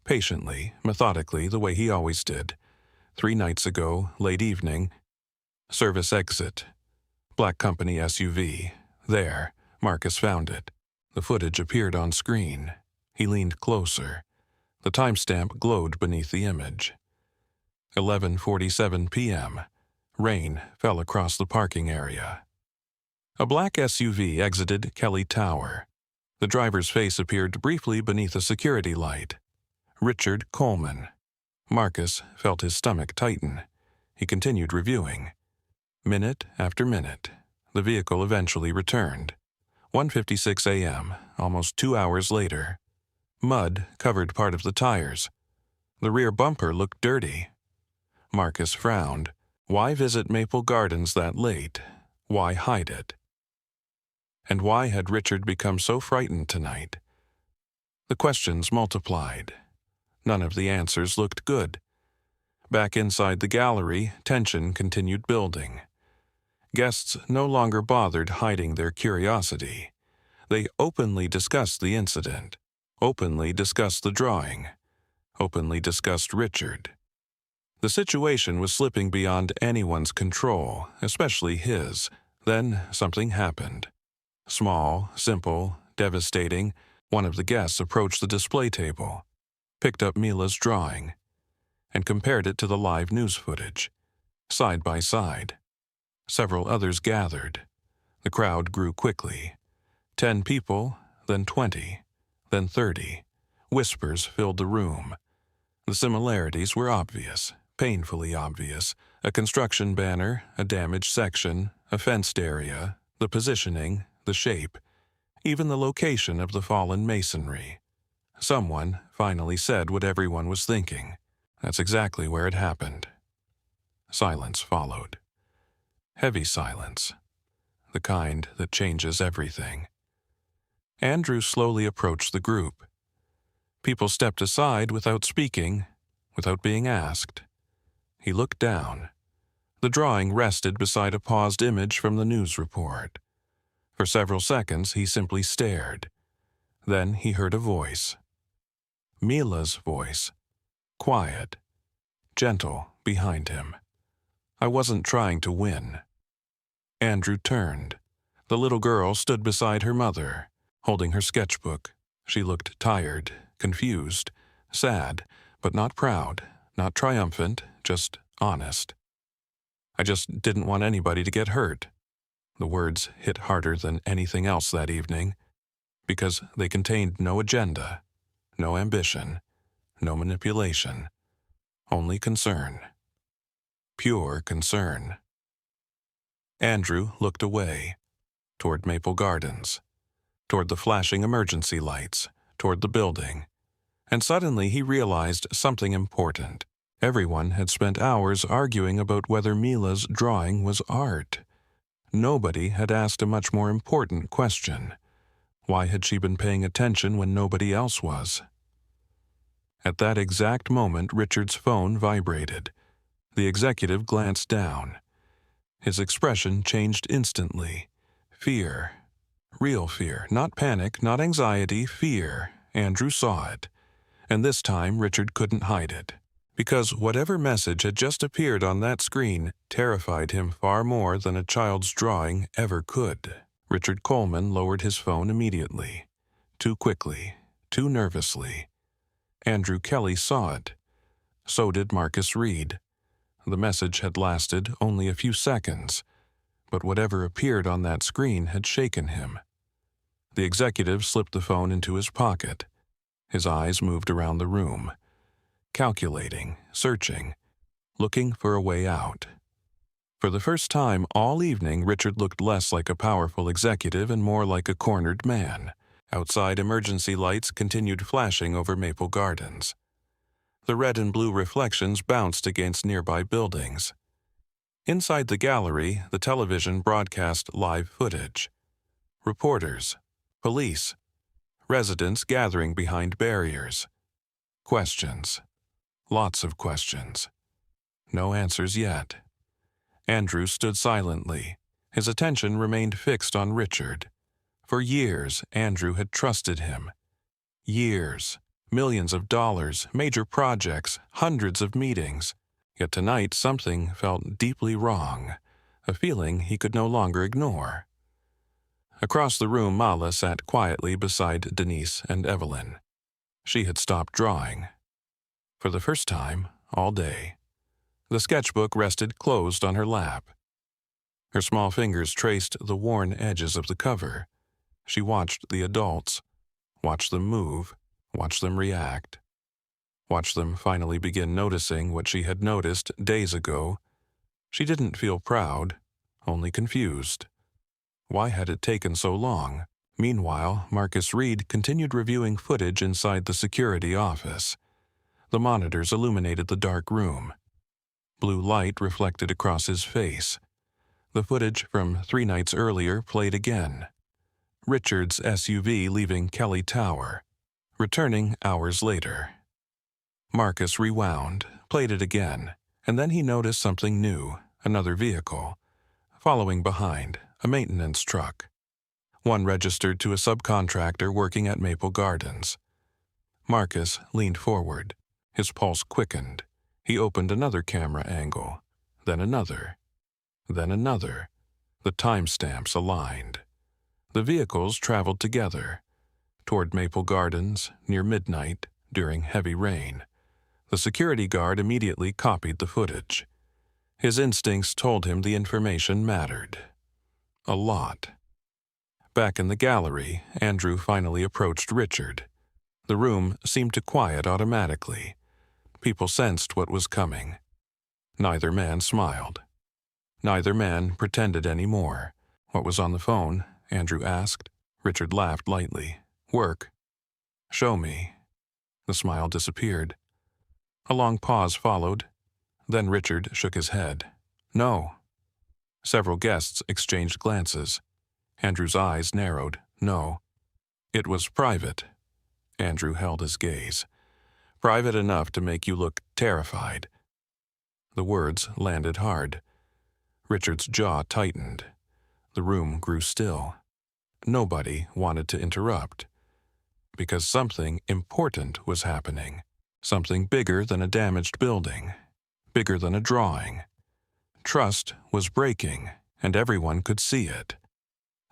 [SPEAKER 1] Patiently, methodically, the way he always did. 3 nights ago, late evening. Service exit. Black company SUV. There, Marcus found it. The footage appeared on screen. He leaned closer. The timestamp glowed beneath the image. 11:47 p.m. Rain fell across the parking area. A black SUV exited Kelly Tower. The driver's face appeared briefly beneath a security light. Richard Coleman. Marcus felt his stomach tighten. He continued reviewing. Minute after minute, the vehicle eventually returned. 1:56 a.m., almost 2 hours later. Mud covered part of the tires. The rear bumper looked dirty. Marcus frowned. Why visit Maple Gardens that late? Why hide it? And why had Richard become so frightened tonight? The questions multiplied. None of the answers looked good. Back inside the gallery, tension continued building. Guests no longer bothered hiding their curiosity. They openly discussed the incident, openly discussed the drawing, openly discussed Richard. The situation was slipping beyond anyone's control, especially his. Then something happened. Small, simple, devastating. One of the guests approached the display table, picked up Mila's drawing, and compared it to the live news footage, side by side. Several others gathered. The crowd grew quickly. 10 people, then 20, then 30. Whispers filled the room. The similarities were obvious, painfully obvious. A construction banner, a damaged section, a fenced area, the positioning, the shape, even the location of the fallen masonry. Someone finally said what everyone was thinking. That's exactly where it happened. Silence followed. Heavy silence. The kind that changes everything. Andrew slowly approached the group. People stepped aside without speaking, without being asked. He looked down. The drawing rested beside a paused image from the news report. For several seconds, he simply stared. Then he heard a voice. Mila's voice. Quiet. Gentle, behind him. I wasn't trying to win. Andrew turned. The little girl stood beside her mother, holding her sketchbook. She looked tired, confused, sad, but not proud, not triumphant, just honest. I just didn't want anybody to get hurt. The words hit harder than anything else that evening, because they contained no agenda, no ambition, no manipulation, only concern. Pure concern. Andrew looked away, toward Maple Gardens, toward the flashing emergency lights, toward the building, and suddenly he realized something important. Everyone had spent hours arguing about whether Mila's drawing was art. Nobody had asked a much more important question. Why had she been paying attention when nobody else was? At that exact moment, Richard's phone vibrated. The executive glanced down. His expression changed instantly. Fear. Real fear. Not panic, not anxiety, fear. Andrew saw it. And this time, Richard couldn't hide it. Because whatever message had just appeared on that screen terrified him far more than a child's drawing ever could. Richard Coleman lowered his phone immediately. Too quickly. Too nervously. Andrew Kelly saw it. So did Marcus Reed. The message had lasted only a few seconds, but whatever appeared on that screen had shaken him. The executive slipped the phone into his pocket. His eyes moved around the room, calculating, searching, looking for a way out. For the first time all evening, Richard looked less like a powerful executive and more like a cornered man. Outside, emergency lights continued flashing over Maple Gardens. The red and blue reflections bounced against nearby buildings. Inside the gallery, the television broadcast live footage. Reporters, police, residents gathering behind barriers. Questions. Lots of questions. No answers yet. Andrew stood silently, His attention remained fixed on Richard. For years, Andrew had trusted him. Years, millions of dollars, major projects, hundreds of meetings. Yet tonight something felt deeply wrong, a feeling he could no longer ignore. Across the room, Mala sat quietly beside Denise and Evelyn. She had stopped drawing. For the first time all day. The sketchbook rested closed on her lap. Her small fingers traced the worn edges of the cover. She watched the adults, watched them move, watched them react. Watched them finally begin noticing what she had noticed days ago. She didn't feel proud, only confused. Why had it taken so long? Meanwhile, Marcus Reed continued reviewing footage inside the security office. The monitors illuminated the dark room. Blue light reflected across his face. The footage from 3 nights earlier played again. Richard's SUV leaving Kelly Tower, returning hours later. Marcus rewound, played it again, and then he noticed something new, another vehicle. Following behind, a maintenance truck. One registered to a subcontractor working at Maple Gardens. Marcus leaned forward. His pulse quickened. He opened another camera angle, then another, then another. The timestamps aligned. The vehicles traveled together, toward Maple Gardens, near midnight, during heavy rain. The security guard immediately copied the footage. His instincts told him the information mattered. A lot. Back in the gallery, Andrew finally approached Richard. The room seemed to quiet automatically. People sensed what was coming. Neither man smiled. Neither man pretended any more. What was on the phone? Andrew asked. Richard laughed lightly. Work. Show me. The smile disappeared. A long pause followed. Then Richard shook his head. No. Several guests exchanged glances. Andrew's eyes narrowed. No. It was private. Andrew held his gaze. Private enough to make you look terrified. The words landed hard. Richard's jaw tightened. The room grew still. Nobody wanted to interrupt. Because something important was happening. Something bigger than a damaged building. Bigger than a drawing. Trust was breaking, and everyone could see it.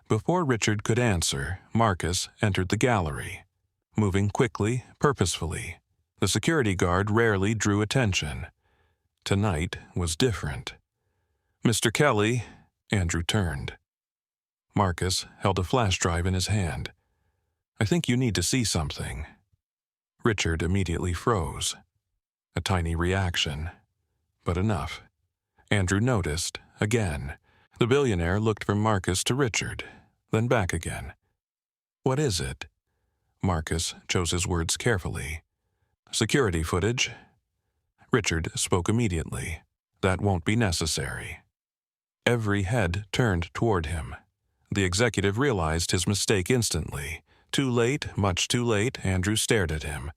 [SPEAKER 1] Before Richard could answer, Marcus entered the gallery. Moving quickly, purposefully. The security guard rarely drew attention. Tonight was different. Mr. Kelly, Andrew turned. Marcus held a flash drive in his hand. I think you need to see something. Richard immediately froze. A tiny reaction, but enough. Andrew noticed, again. The billionaire looked from Marcus to Richard, then back again. What is it? Marcus chose his words carefully. Security footage. Richard spoke immediately. That won't be necessary. Every head turned toward him. The executive realized his mistake instantly. Too late, much too late, Andrew stared at him.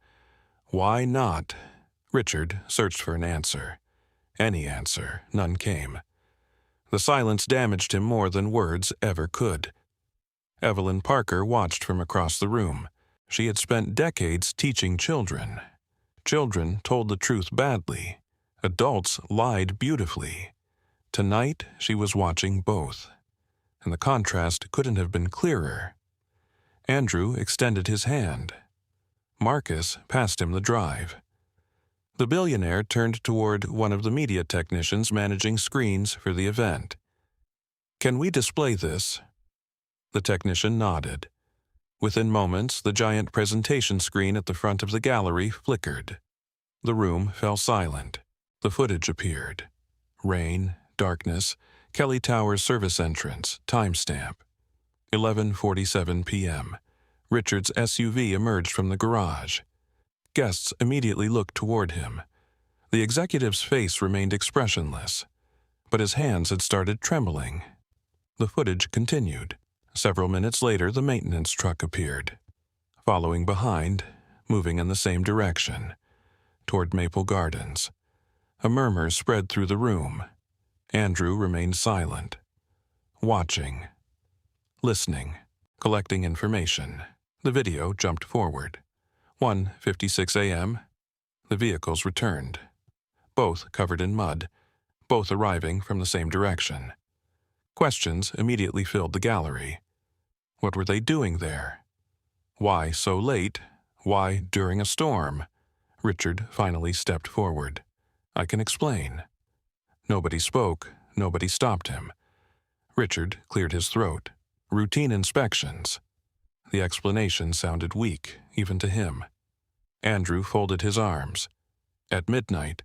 [SPEAKER 1] Why not? Richard searched for an answer. Any answer, none came. The silence damaged him more than words ever could. Evelyn Parker watched from across the room. She had spent decades teaching children. Children told the truth badly. Adults lied beautifully. Tonight, she was watching both. And the contrast couldn't have been clearer. Andrew extended his hand. Marcus passed him the drive. The billionaire turned toward one of the media technicians managing screens for the event. Can we display this? The technician nodded. Within moments, the giant presentation screen at the front of the gallery flickered. The room fell silent. The footage appeared. Rain, darkness, Kelly Tower's service entrance, timestamp. 11:47 p.m. Richard's SUV emerged from the garage. Guests immediately looked toward him. The executive's face remained expressionless, but his hands had started trembling. The footage continued. Several minutes later, the maintenance truck appeared. Following behind, moving in the same direction, toward Maple Gardens. A murmur spread through the room. Andrew remained silent. watching, listening, collecting information. The video jumped forward. 1:56 a.m. The vehicles returned. Both covered in mud, both arriving from the same direction. Questions immediately filled the gallery. What were they doing there? Why so late? Why during a storm? Richard finally stepped forward. I can explain. Nobody spoke. Nobody stopped him. Richard cleared his throat. Routine inspections. The explanation sounded weak, even to him. Andrew folded his arms. At midnight,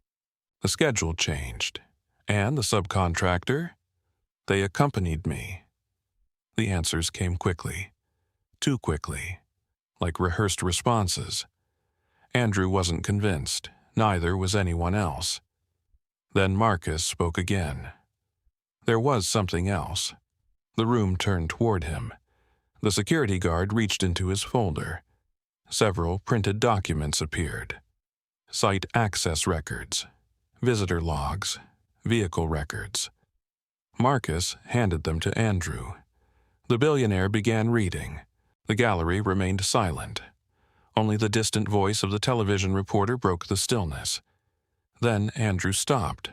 [SPEAKER 1] the schedule changed. And the subcontractor? They accompanied me. The answers came quickly. Too quickly. Like rehearsed responses. Andrew wasn't convinced. Neither was anyone else. Then Marcus spoke again. There was something else. The room turned toward him. The security guard reached into his folder. Several printed documents appeared. Site access records, visitor logs, vehicle records. Marcus handed them to Andrew. The billionaire began reading. The gallery remained silent. Only the distant voice of the television reporter broke the stillness. Then Andrew stopped.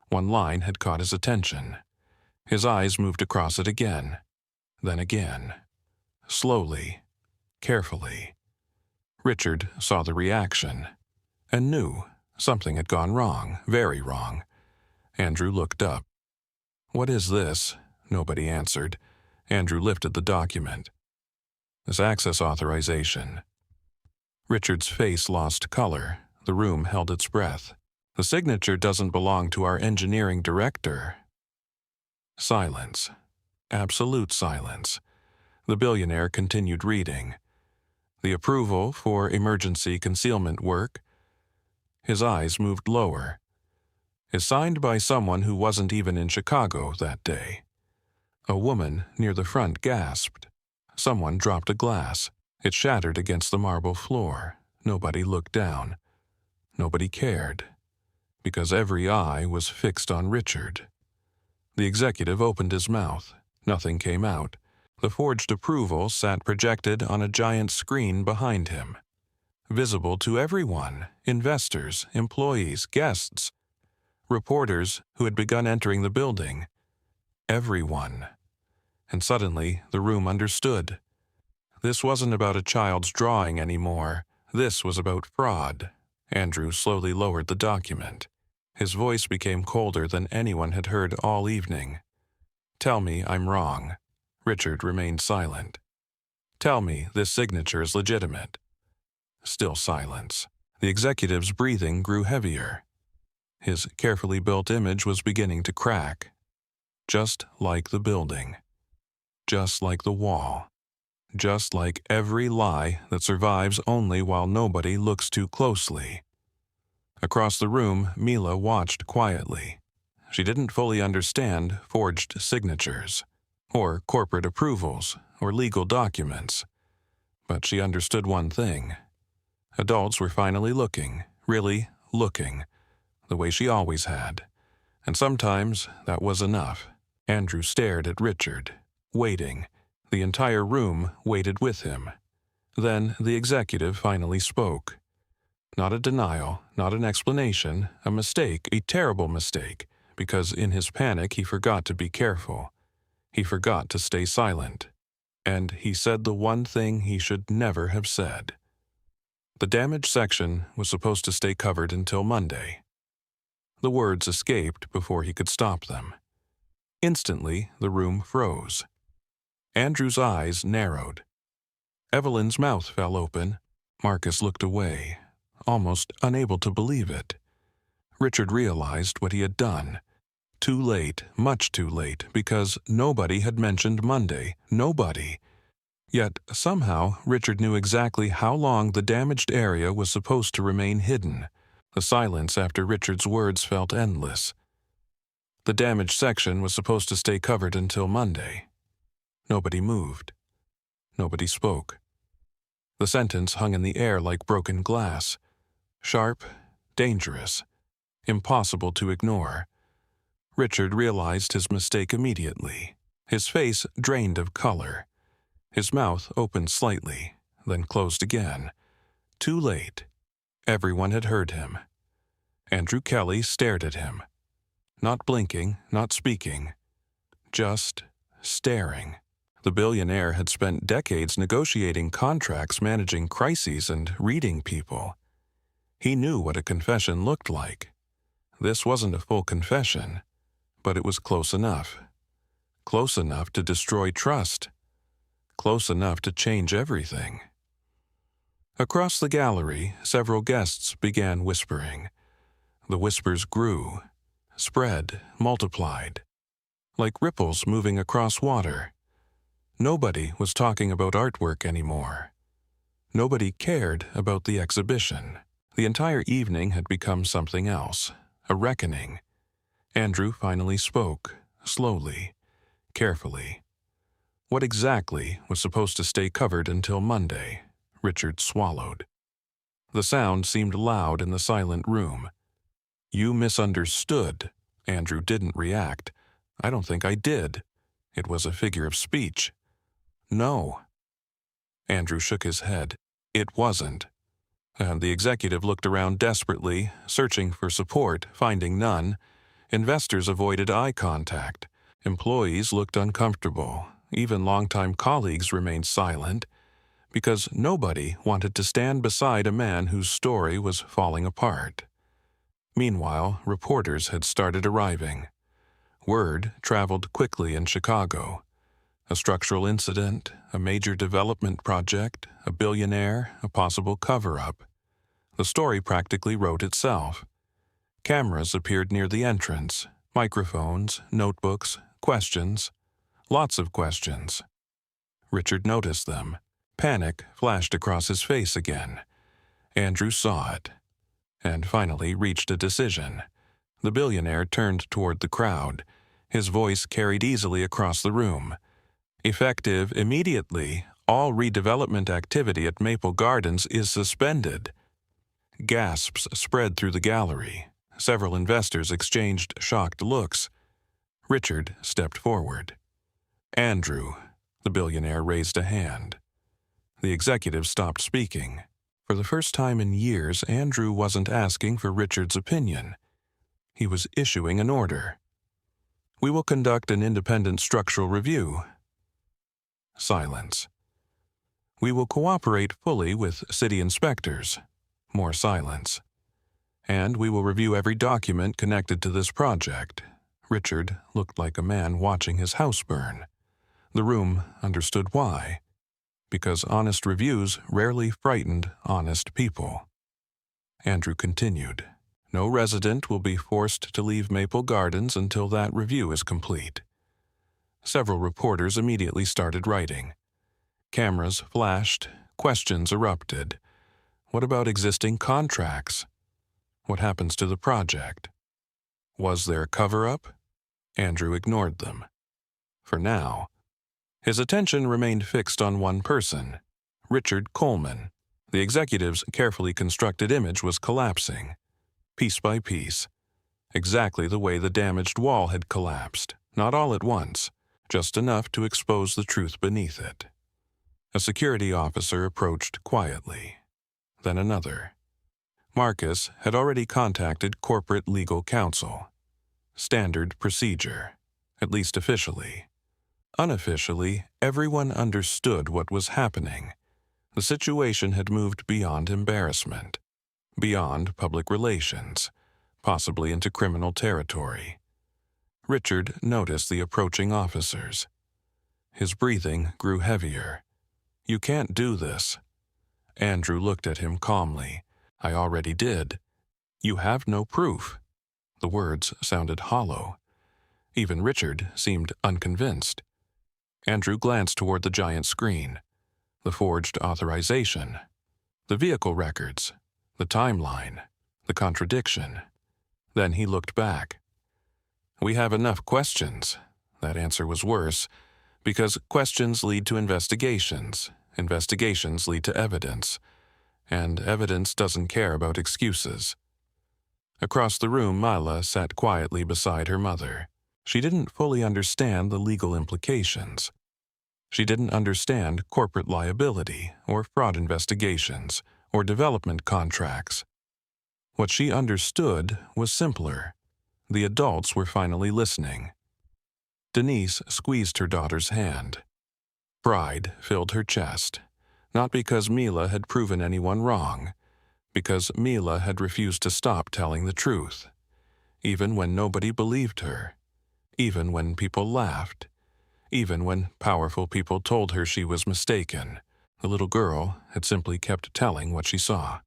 [SPEAKER 1] One line had caught his attention. His eyes moved across it again, then again. Slowly, carefully. Richard saw the reaction, and knew something had gone wrong, very wrong. Andrew looked up. What is this? Nobody answered. Andrew lifted the document. This access authorization. Richard's face lost color. The room held its breath. The signature doesn't belong to our engineering director. Silence. Absolute silence. The billionaire continued reading. The approval for emergency concealment work. His eyes moved lower. Is signed by someone who wasn't even in Chicago that day. A woman near the front gasped. Someone dropped a glass. It shattered against the marble floor. Nobody looked down. Nobody cared. Because every eye was fixed on Richard. The executive opened his mouth. Nothing came out. The forged approval sat projected on a giant screen behind him. Visible to everyone, investors, employees, guests, reporters who had begun entering the building. Everyone. And suddenly, the room understood. This wasn't about a child's drawing anymore. This was about fraud. Andrew slowly lowered the document. His voice became colder than anyone had heard all evening. Tell me I'm wrong. Richard remained silent. Tell me this signature is legitimate. Still silence. The executive's breathing grew heavier. His carefully built image was beginning to crack. Just like the building. Just like the wall. Just like every lie that survives only while nobody looks too closely. Across the room, Mila watched quietly. She didn't fully understand forged signatures, or corporate approvals, or legal documents. But she understood one thing. Adults were finally looking, really looking, the way she always had. And sometimes that was enough. Andrew stared at Richard, waiting. The entire room waited with him. Then the executive finally spoke. Not a denial, not an explanation, a mistake, a terrible mistake, because in his panic he forgot to be careful. He forgot to stay silent. And he said the one thing he should never have said. The damaged section was supposed to stay covered until Monday. The words escaped before he could stop them. Instantly, the room froze. Andrew's eyes narrowed. Evelyn's mouth fell open. Marcus looked away, almost unable to believe it. Richard realized what he had done. Too late, much too late, because nobody had mentioned Monday. Nobody. Yet, somehow, Richard knew exactly how long the damaged area was supposed to remain hidden. The silence after Richard's words felt endless. The damaged section was supposed to stay covered until Monday. Nobody moved. Nobody spoke. The sentence hung in the air like broken glass. Sharp, dangerous, impossible to ignore. Richard realized his mistake immediately. His face drained of color. His mouth opened slightly, then closed again. Too late. Everyone had heard him. Andrew Kelly stared at him. Not blinking, not speaking. Just staring. The billionaire had spent decades negotiating contracts, managing crises, and reading people. He knew what a confession looked like. This wasn't a full confession, but it was close enough. Close enough to destroy trust. Close enough to change everything. Across the gallery, several guests began whispering. The whispers grew, spread, multiplied, like ripples moving across water. Nobody was talking about artwork anymore. Nobody cared about the exhibition. The entire evening had become something else, a reckoning. Andrew finally spoke, slowly, carefully. What exactly was supposed to stay covered until Monday? Richard swallowed. The sound seemed loud in the silent room. You misunderstood. Andrew didn't react. I don't think I did. It was a figure of speech. No. Andrew shook his head. It wasn't. And the executive looked around desperately, searching for support, finding none. Investors avoided eye contact. Employees looked uncomfortable. Even longtime colleagues remained silent, because nobody wanted to stand beside a man whose story was falling apart. Meanwhile, reporters had started arriving. Word traveled quickly in Chicago. A structural incident, a major development project, a billionaire, a possible cover-up. The story practically wrote itself. Cameras appeared near the entrance, microphones, notebooks, questions, lots of questions. Richard noticed them. Panic flashed across his face again. Andrew saw it, and finally reached a decision. The billionaire turned toward the crowd. His voice carried easily across the room. Effective immediately, all redevelopment activity at Maple Gardens is suspended. Gasps spread through the gallery. Several investors exchanged shocked looks. Richard stepped forward. Andrew, the billionaire raised a hand. The executive stopped speaking. For the first time in years, Andrew wasn't asking for Richard's opinion. He was issuing an order. We will conduct an independent structural review. Silence. We will cooperate fully with city inspectors. More silence. And we will review every document connected to this project. Richard looked like a man watching his house burn. The room understood why. Because honest reviews rarely frightened honest people. Andrew continued. No resident will be forced to leave Maple Gardens until that review is complete. Several reporters immediately started writing. Cameras flashed, questions erupted. What about existing contracts? What happens to the project? Was there a cover-up? Andrew ignored them. For now. His attention remained fixed on one person, Richard Coleman. The executive's carefully constructed image was collapsing, piece by piece, exactly the way the damaged wall had collapsed, not all at once, just enough to expose the truth beneath it. A security officer approached quietly, then another. Marcus had already contacted corporate legal counsel. Standard procedure, at least officially. Unofficially, everyone understood what was happening. The situation had moved beyond embarrassment, beyond public relations, possibly into criminal territory. Richard noticed the approaching officers. His breathing grew heavier. You can't do this. Andrew looked at him calmly. I already did. You have no proof. The words sounded hollow. Even Richard seemed unconvinced. Andrew glanced toward the giant screen, the forged authorization, the vehicle records, the timeline, the contradiction. Then he looked back. We have enough questions. That answer was worse, because questions lead to investigations, investigations lead to evidence, and evidence doesn't care about excuses. Across the room, Mila sat quietly beside her mother. She didn't fully understand the legal implications. She didn't understand corporate liability or fraud investigations or development contracts. What she understood was simpler. The adults were finally listening. Denise squeezed her daughter's hand. Pride filled her chest, not because Mila had proven anyone wrong, because Mila had refused to stop telling the truth, even when nobody believed her, even when people laughed, even when powerful people told her she was mistaken. The little girl had simply kept telling what she saw.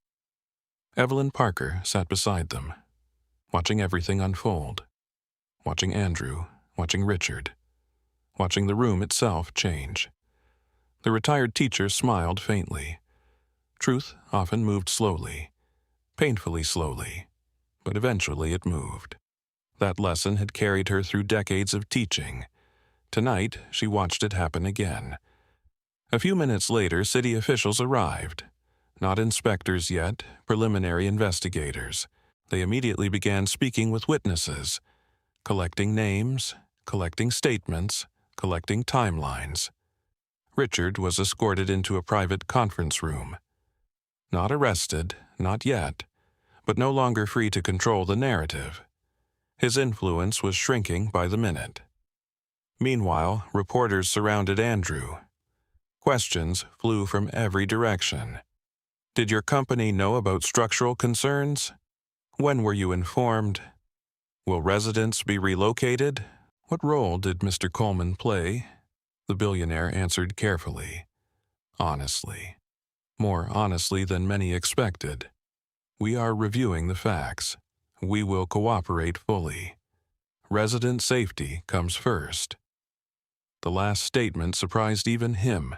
[SPEAKER 1] Evelyn Parker sat beside them, watching everything unfold, watching Andrew, watching Richard, watching the room itself change. The retired teacher smiled faintly. Truth often moved slowly, painfully slowly, but eventually it moved. That lesson had carried her through decades of teaching. Tonight, she watched it happen again. A few minutes later, city officials arrived. Not inspectors yet, preliminary investigators. They immediately began speaking with witnesses, collecting names, collecting statements, collecting timelines. Richard was escorted into a private conference room. Not arrested, not yet, but no longer free to control the narrative. His influence was shrinking by the minute. Meanwhile, reporters surrounded Andrew. Questions flew from every direction. Did your company know about structural concerns? When were you informed? Will residents be relocated? What role did Mr. Coleman play? The billionaire answered carefully, honestly, more honestly than many expected. We are reviewing the facts. We will cooperate fully. Resident safety comes first. The last statement surprised even him,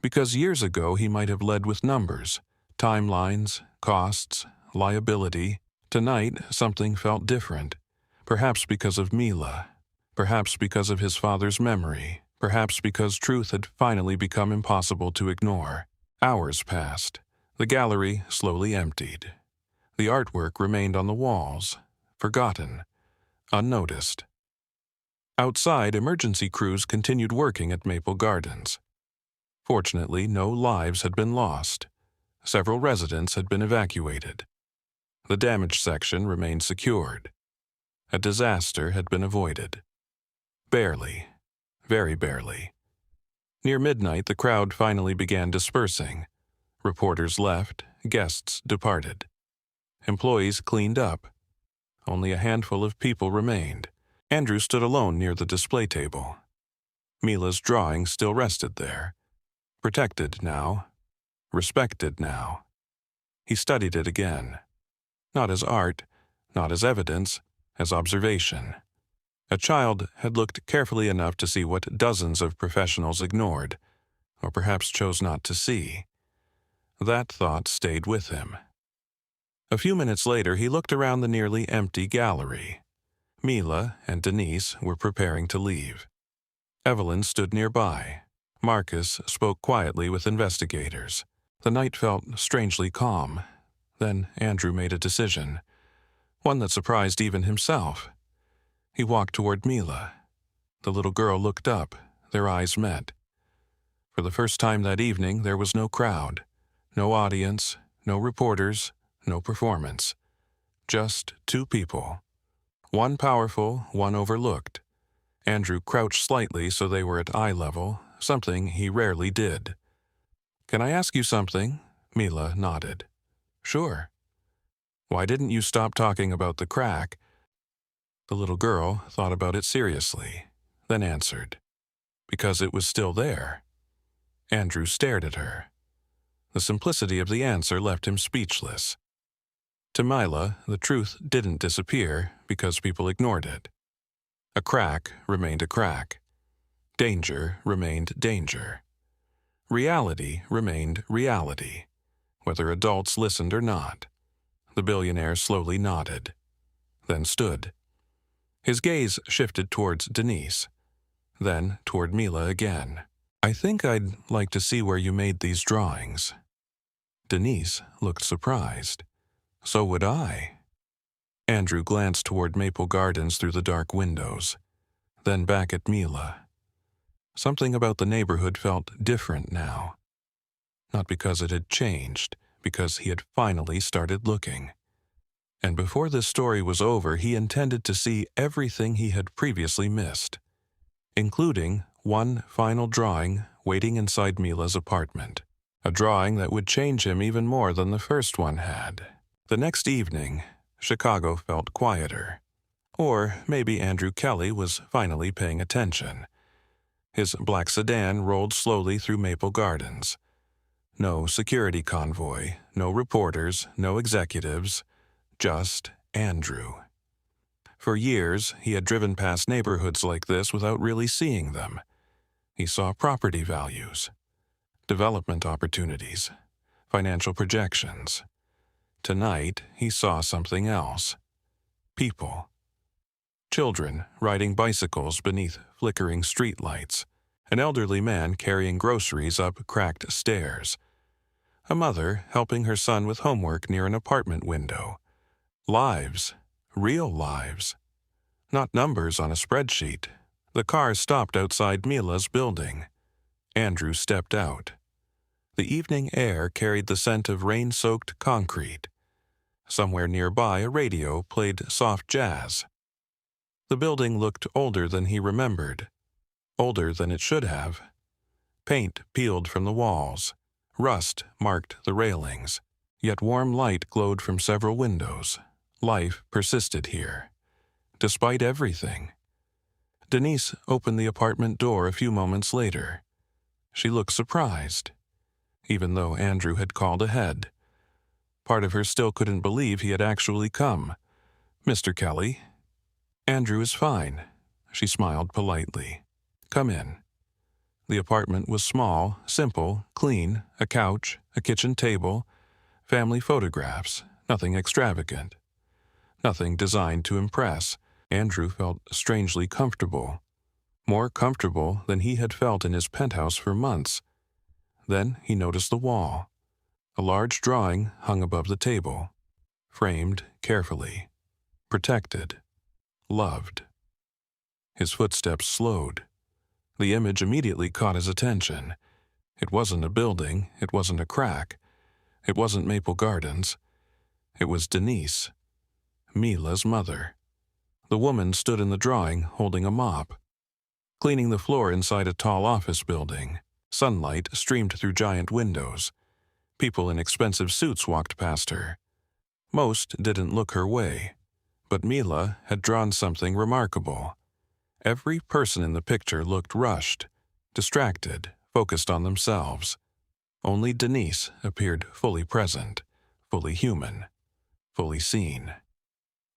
[SPEAKER 1] because years ago he might have led with numbers, timelines, costs, liability. Tonight, something felt different, perhaps because of Mila, perhaps because of his father's memory, perhaps because truth had finally become impossible to ignore. Hours passed. The gallery slowly emptied. The artwork remained on the walls, forgotten, unnoticed. Outside, emergency crews continued working at Maple Gardens. Fortunately, no lives had been lost. Several residents had been evacuated. The damaged section remained secured. A disaster had been avoided. Barely, very barely. Near midnight, the crowd finally began dispersing. Reporters left, guests departed. Employees cleaned up. Only a handful of people remained. Andrew stood alone near the display table. Mila's drawing still rested there. Protected now. Respected now. He studied it again. Not as art, not as evidence, as observation. A child had looked carefully enough to see what dozens of professionals ignored, or perhaps chose not to see. That thought stayed with him. A few minutes later, he looked around the nearly empty gallery. Mila and Denise were preparing to leave. Evelyn stood nearby. Marcus spoke quietly with investigators. The night felt strangely calm. Then Andrew made a decision, one that surprised even himself. He walked toward Mila. The little girl looked up. Their eyes met. For the first time that evening, there was no crowd, no audience, no reporters, no performance. Just two people. One powerful, one overlooked. Andrew crouched slightly so they were at eye level, something he rarely did. "Can I ask you something?" Mila nodded. "Sure." "Why didn't you stop talking about the crack?" The little girl thought about it seriously, then answered, "Because it was still there." Andrew stared at her. The simplicity of the answer left him speechless. To Mila, the truth didn't disappear because people ignored it. A crack remained a crack. Danger remained danger. Reality remained reality, whether adults listened or not. The billionaire slowly nodded, then stood. His gaze shifted towards Denise, then toward Mila again. "I think I'd like to see where you made these drawings." Denise looked surprised. "So would I." Andrew glanced toward Maple Gardens through the dark windows. then back at Mila. Something about the neighborhood felt different now. Not because it had changed, because he had finally started looking. And before this story was over, he intended to see everything he had previously missed, including one final drawing waiting inside Mila's apartment, a drawing that would change him even more than the first one had. The next evening, Chicago felt quieter. Or maybe Andrew Kelly was finally paying attention. His black sedan rolled slowly through Maple Gardens. No security convoy, no reporters, no executives, just Andrew. For years, he had driven past neighborhoods like this without really seeing them. He saw property values, development opportunities, financial projections. Tonight, he saw something else. People. Children riding bicycles beneath flickering streetlights. An elderly man carrying groceries up cracked stairs. A mother helping her son with homework near an apartment window. Lives. Real lives. Not numbers on a spreadsheet. The car stopped outside Mila's building. Andrew stepped out. The evening air carried the scent of rain-soaked concrete. Somewhere nearby, a radio played soft jazz. The building looked older than he remembered. Older than it should have. Paint peeled from the walls. Rust marked the railings. Yet warm light glowed from several windows. Life persisted here. Despite everything. Denise opened the apartment door a few moments later. She looked surprised, even though Andrew had called ahead. Part of her still couldn't believe he had actually come. "Mr. Kelly." "Andrew is fine," she smiled politely. "Come in." The apartment was small, simple, clean, a couch, a kitchen table, family photographs, nothing extravagant. Nothing designed to impress. Andrew felt strangely comfortable. More comfortable than he had felt in his penthouse for months. Then he noticed the wall. A large drawing hung above the table. Framed carefully. Protected. Loved. His footsteps slowed. The image immediately caught his attention. It wasn't a building. It wasn't a crack. It wasn't Maple Gardens. It was Denise. Mila's mother. The woman stood in the drawing holding a mop, cleaning the floor inside a tall office building. Sunlight streamed through giant windows. People in expensive suits walked past her. Most didn't look her way, but Mila had drawn something remarkable. Every person in the picture looked rushed, distracted, focused on themselves. Only Denise appeared fully present, fully human, fully seen.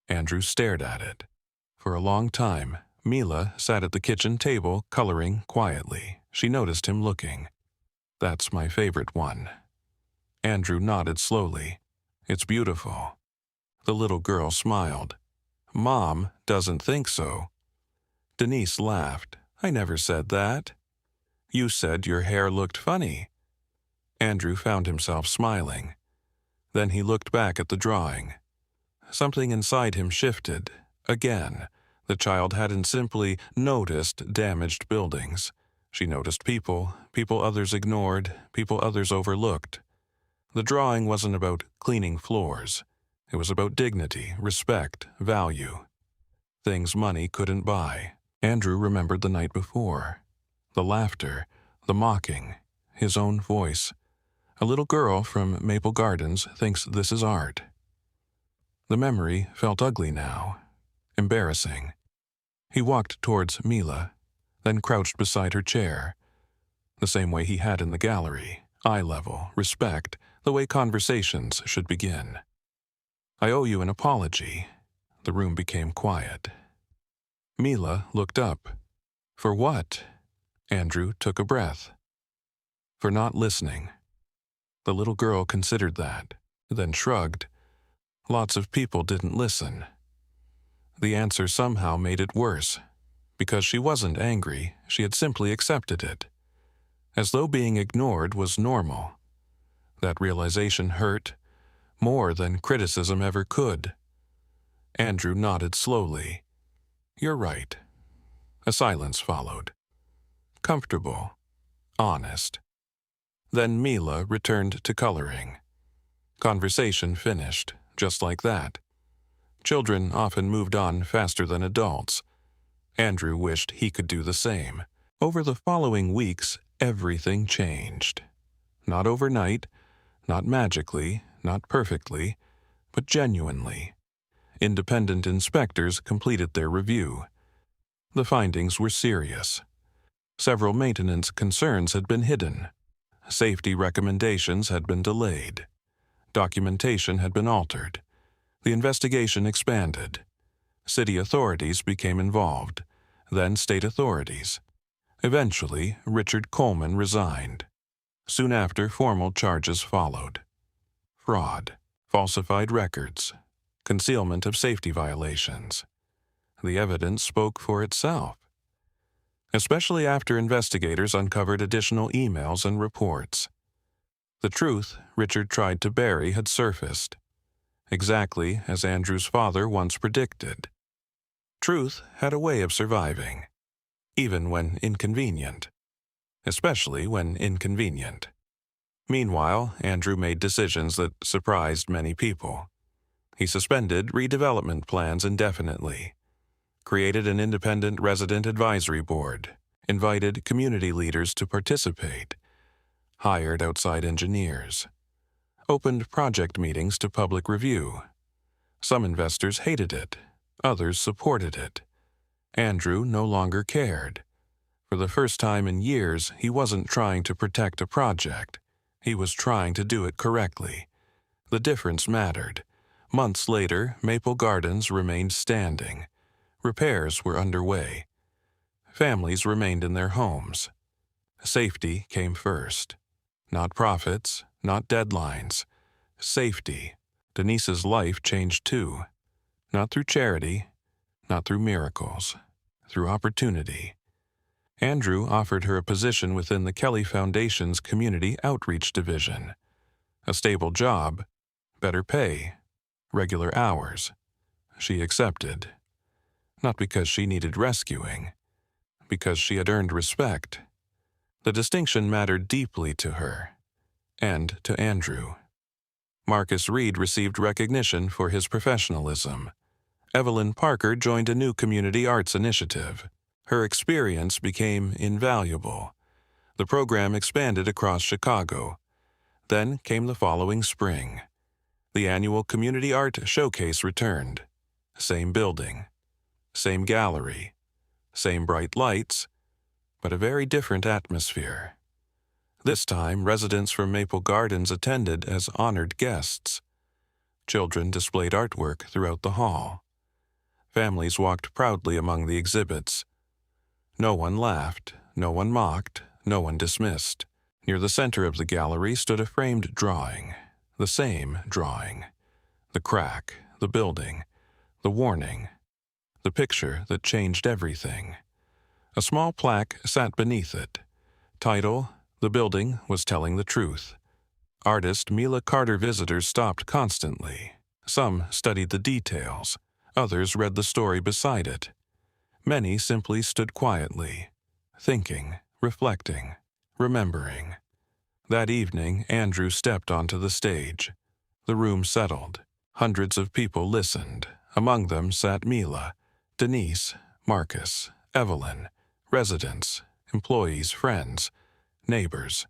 [SPEAKER 1] Andrew stared at it. For a long time, Mila sat at the kitchen table, coloring quietly. She noticed him looking. "That's my favorite one." Andrew nodded slowly. "It's beautiful." The little girl smiled. "Mom doesn't think so." Denise laughed. "I never said that." "You said your hair looked funny." Andrew found himself smiling. Then he looked back at the drawing. Something inside him shifted. Again, the child hadn't simply noticed damaged buildings. She noticed people others ignored, people others overlooked. The drawing wasn't about cleaning floors. It was about dignity, respect, value. Things money couldn't buy. Andrew remembered the night before. The laughter, the mocking, his own voice. A little girl from Maple Gardens thinks this is art. The memory felt ugly now. Embarrassing. He walked towards Mila, then crouched beside her chair. The same way he had in the gallery. Eye level, respect, the way conversations should begin. "I owe you an apology." The room became quiet. Mila looked up. "For what?" Andrew took a breath. "For not listening." The little girl considered that, then shrugged. Lots of people didn't listen. The answer somehow made it worse. Because she wasn't angry, she had simply accepted it. As though being ignored was normal. That realization hurt, more than criticism ever could. Andrew nodded slowly. "You're right. A silence followed. Comfortable. Honest. Then Mila returned to coloring. Conversation finished, just like that. Children often moved on faster than adults. Andrew wished he could do the same. Over the following weeks, everything changed. Not overnight, not magically, not perfectly, but genuinely. Independent inspectors completed their review. The findings were serious. Several maintenance concerns had been hidden. Safety recommendations had been delayed. Documentation had been altered. The investigation expanded. City authorities became involved, then state authorities. Eventually, Richard Coleman resigned. Soon after, formal charges followed. Fraud, falsified records, concealment of safety violations. The evidence spoke for itself, especially after investigators uncovered additional emails and reports. The truth Richard tried to bury had surfaced, exactly as Andrew's father once predicted. Truth had a way of surviving, even when inconvenient, especially when inconvenient. Meanwhile, Andrew made decisions that surprised many people. He suspended redevelopment plans indefinitely, created an independent resident advisory board, invited community leaders to participate, hired outside engineers, opened project meetings to public review. Some investors hated it, others supported it. Andrew no longer cared. For the first time in years, he wasn't trying to protect a project. He was trying to do it correctly. The difference mattered. Months later, Maple Gardens remained standing. Repairs were underway. Families remained in their homes. Safety came first. Not profits, not deadlines. Safety. Denise's life changed too. Not through charity, not through miracles, through opportunity. Andrew offered her a position within the Kelly Foundation's Community Outreach Division. A stable job, better pay, regular hours. She accepted. Not because she needed rescuing, because she had earned respect. The distinction mattered deeply to her, and to Andrew. Marcus Reed received recognition for his professionalism. Evelyn Parker joined a new community arts initiative. Her experience became invaluable. The program expanded across Chicago. Then came the following spring. The annual Community Art Showcase returned. Same building, same gallery, same bright lights, but a very different atmosphere. This time, residents from Maple Gardens attended as honored guests. Children displayed artwork throughout the hall. Families walked proudly among the exhibits. No one laughed, no one mocked, no one dismissed. Near the center of the gallery stood a framed drawing, the same drawing. The crack, the building, the warning, the picture that changed everything. A small plaque sat beneath it. Title, "The Building Was Telling the Truth." Artist Mila Carter visitors stopped constantly. Some studied the details. Others read the story beside it. Many simply stood quietly, thinking, reflecting, remembering. That evening, Andrew stepped onto the stage. The room settled. Hundreds of people listened. Among them sat Mila, Denise, Marcus, Evelyn, residents, employees, friends, neighbors.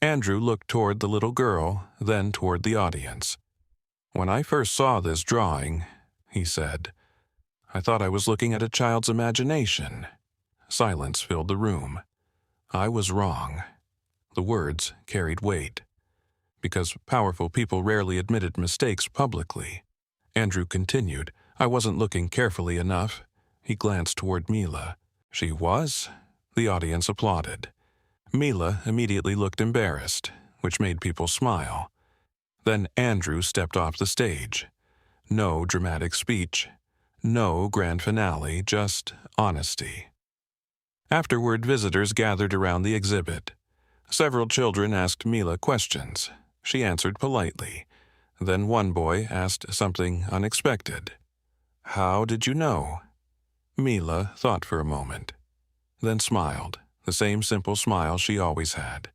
[SPEAKER 1] Andrew looked toward the little girl, then toward the audience. "When I first saw this drawing," he said, "I thought I was looking at a child's imagination." Silence filled the room. I was wrong. The words carried weight. Because powerful people rarely admitted mistakes publicly. Andrew continued, "I wasn't looking carefully enough." He glanced toward Mila. "She was?" The audience applauded. Mila immediately looked embarrassed, which made people smile. Then Andrew stepped off the stage. No dramatic speech. No grand finale, just honesty. Afterward, visitors gathered around the exhibit. Several children asked Mila questions. She answered politely. Then one boy asked something unexpected. "How did you know?" Mila thought for a moment, then smiled, the same simple smile she always had.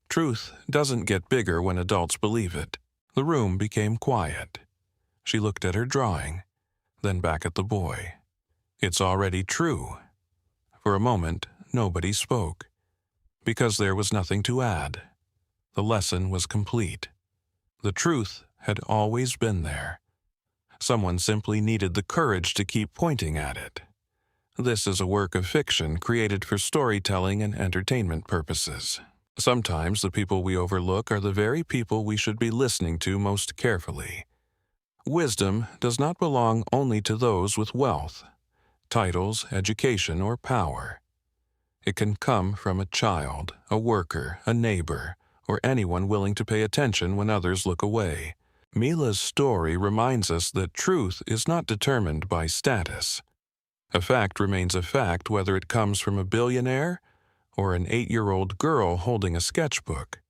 [SPEAKER 1] Truth doesn't get bigger when adults believe it. The room became quiet. She looked at her drawing, then back at the boy. It's already true. For a moment, nobody spoke, because there was nothing to add. The lesson was complete. The truth had always been there. Someone simply needed the courage to keep pointing at it. This is a work of fiction created for storytelling and entertainment purposes. Sometimes the people we overlook are the very people we should be listening to most carefully. Wisdom does not belong only to those with wealth, titles, education, or power. It can come from a child, a worker, a neighbor, or anyone willing to pay attention when others look away. Mila's story reminds us that truth is not determined by status. A fact remains a fact whether it comes from a billionaire or an 8-year-old girl holding a sketchbook.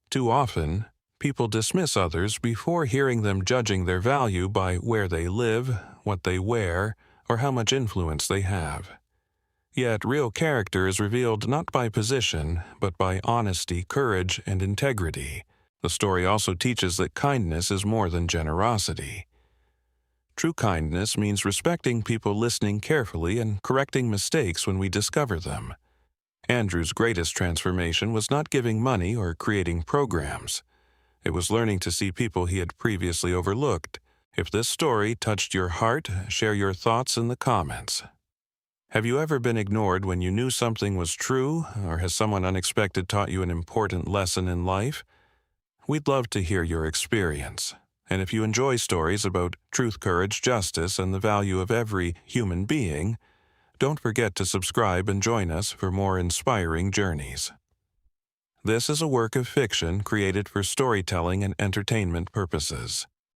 [SPEAKER 1] Too often, people dismiss others before hearing them judging their value by where they live, what they wear, or how much influence they have. Yet real character is revealed not by position, but by honesty, courage, and integrity. The story also teaches that kindness is more than generosity. True kindness means respecting people, listening carefully, and correcting mistakes when we discover them. Andrew's greatest transformation was not giving money or creating programs. It was learning to see people he had previously overlooked. If this story touched your heart, share your thoughts in the comments. Have you ever been ignored when you knew something was true, or has someone unexpected taught you an important lesson in life? We'd love to hear your experience. And if you enjoy stories about truth, courage, justice, and the value of every human being, don't forget to subscribe and join us for more inspiring journeys. This is a work of fiction created for storytelling and entertainment purposes.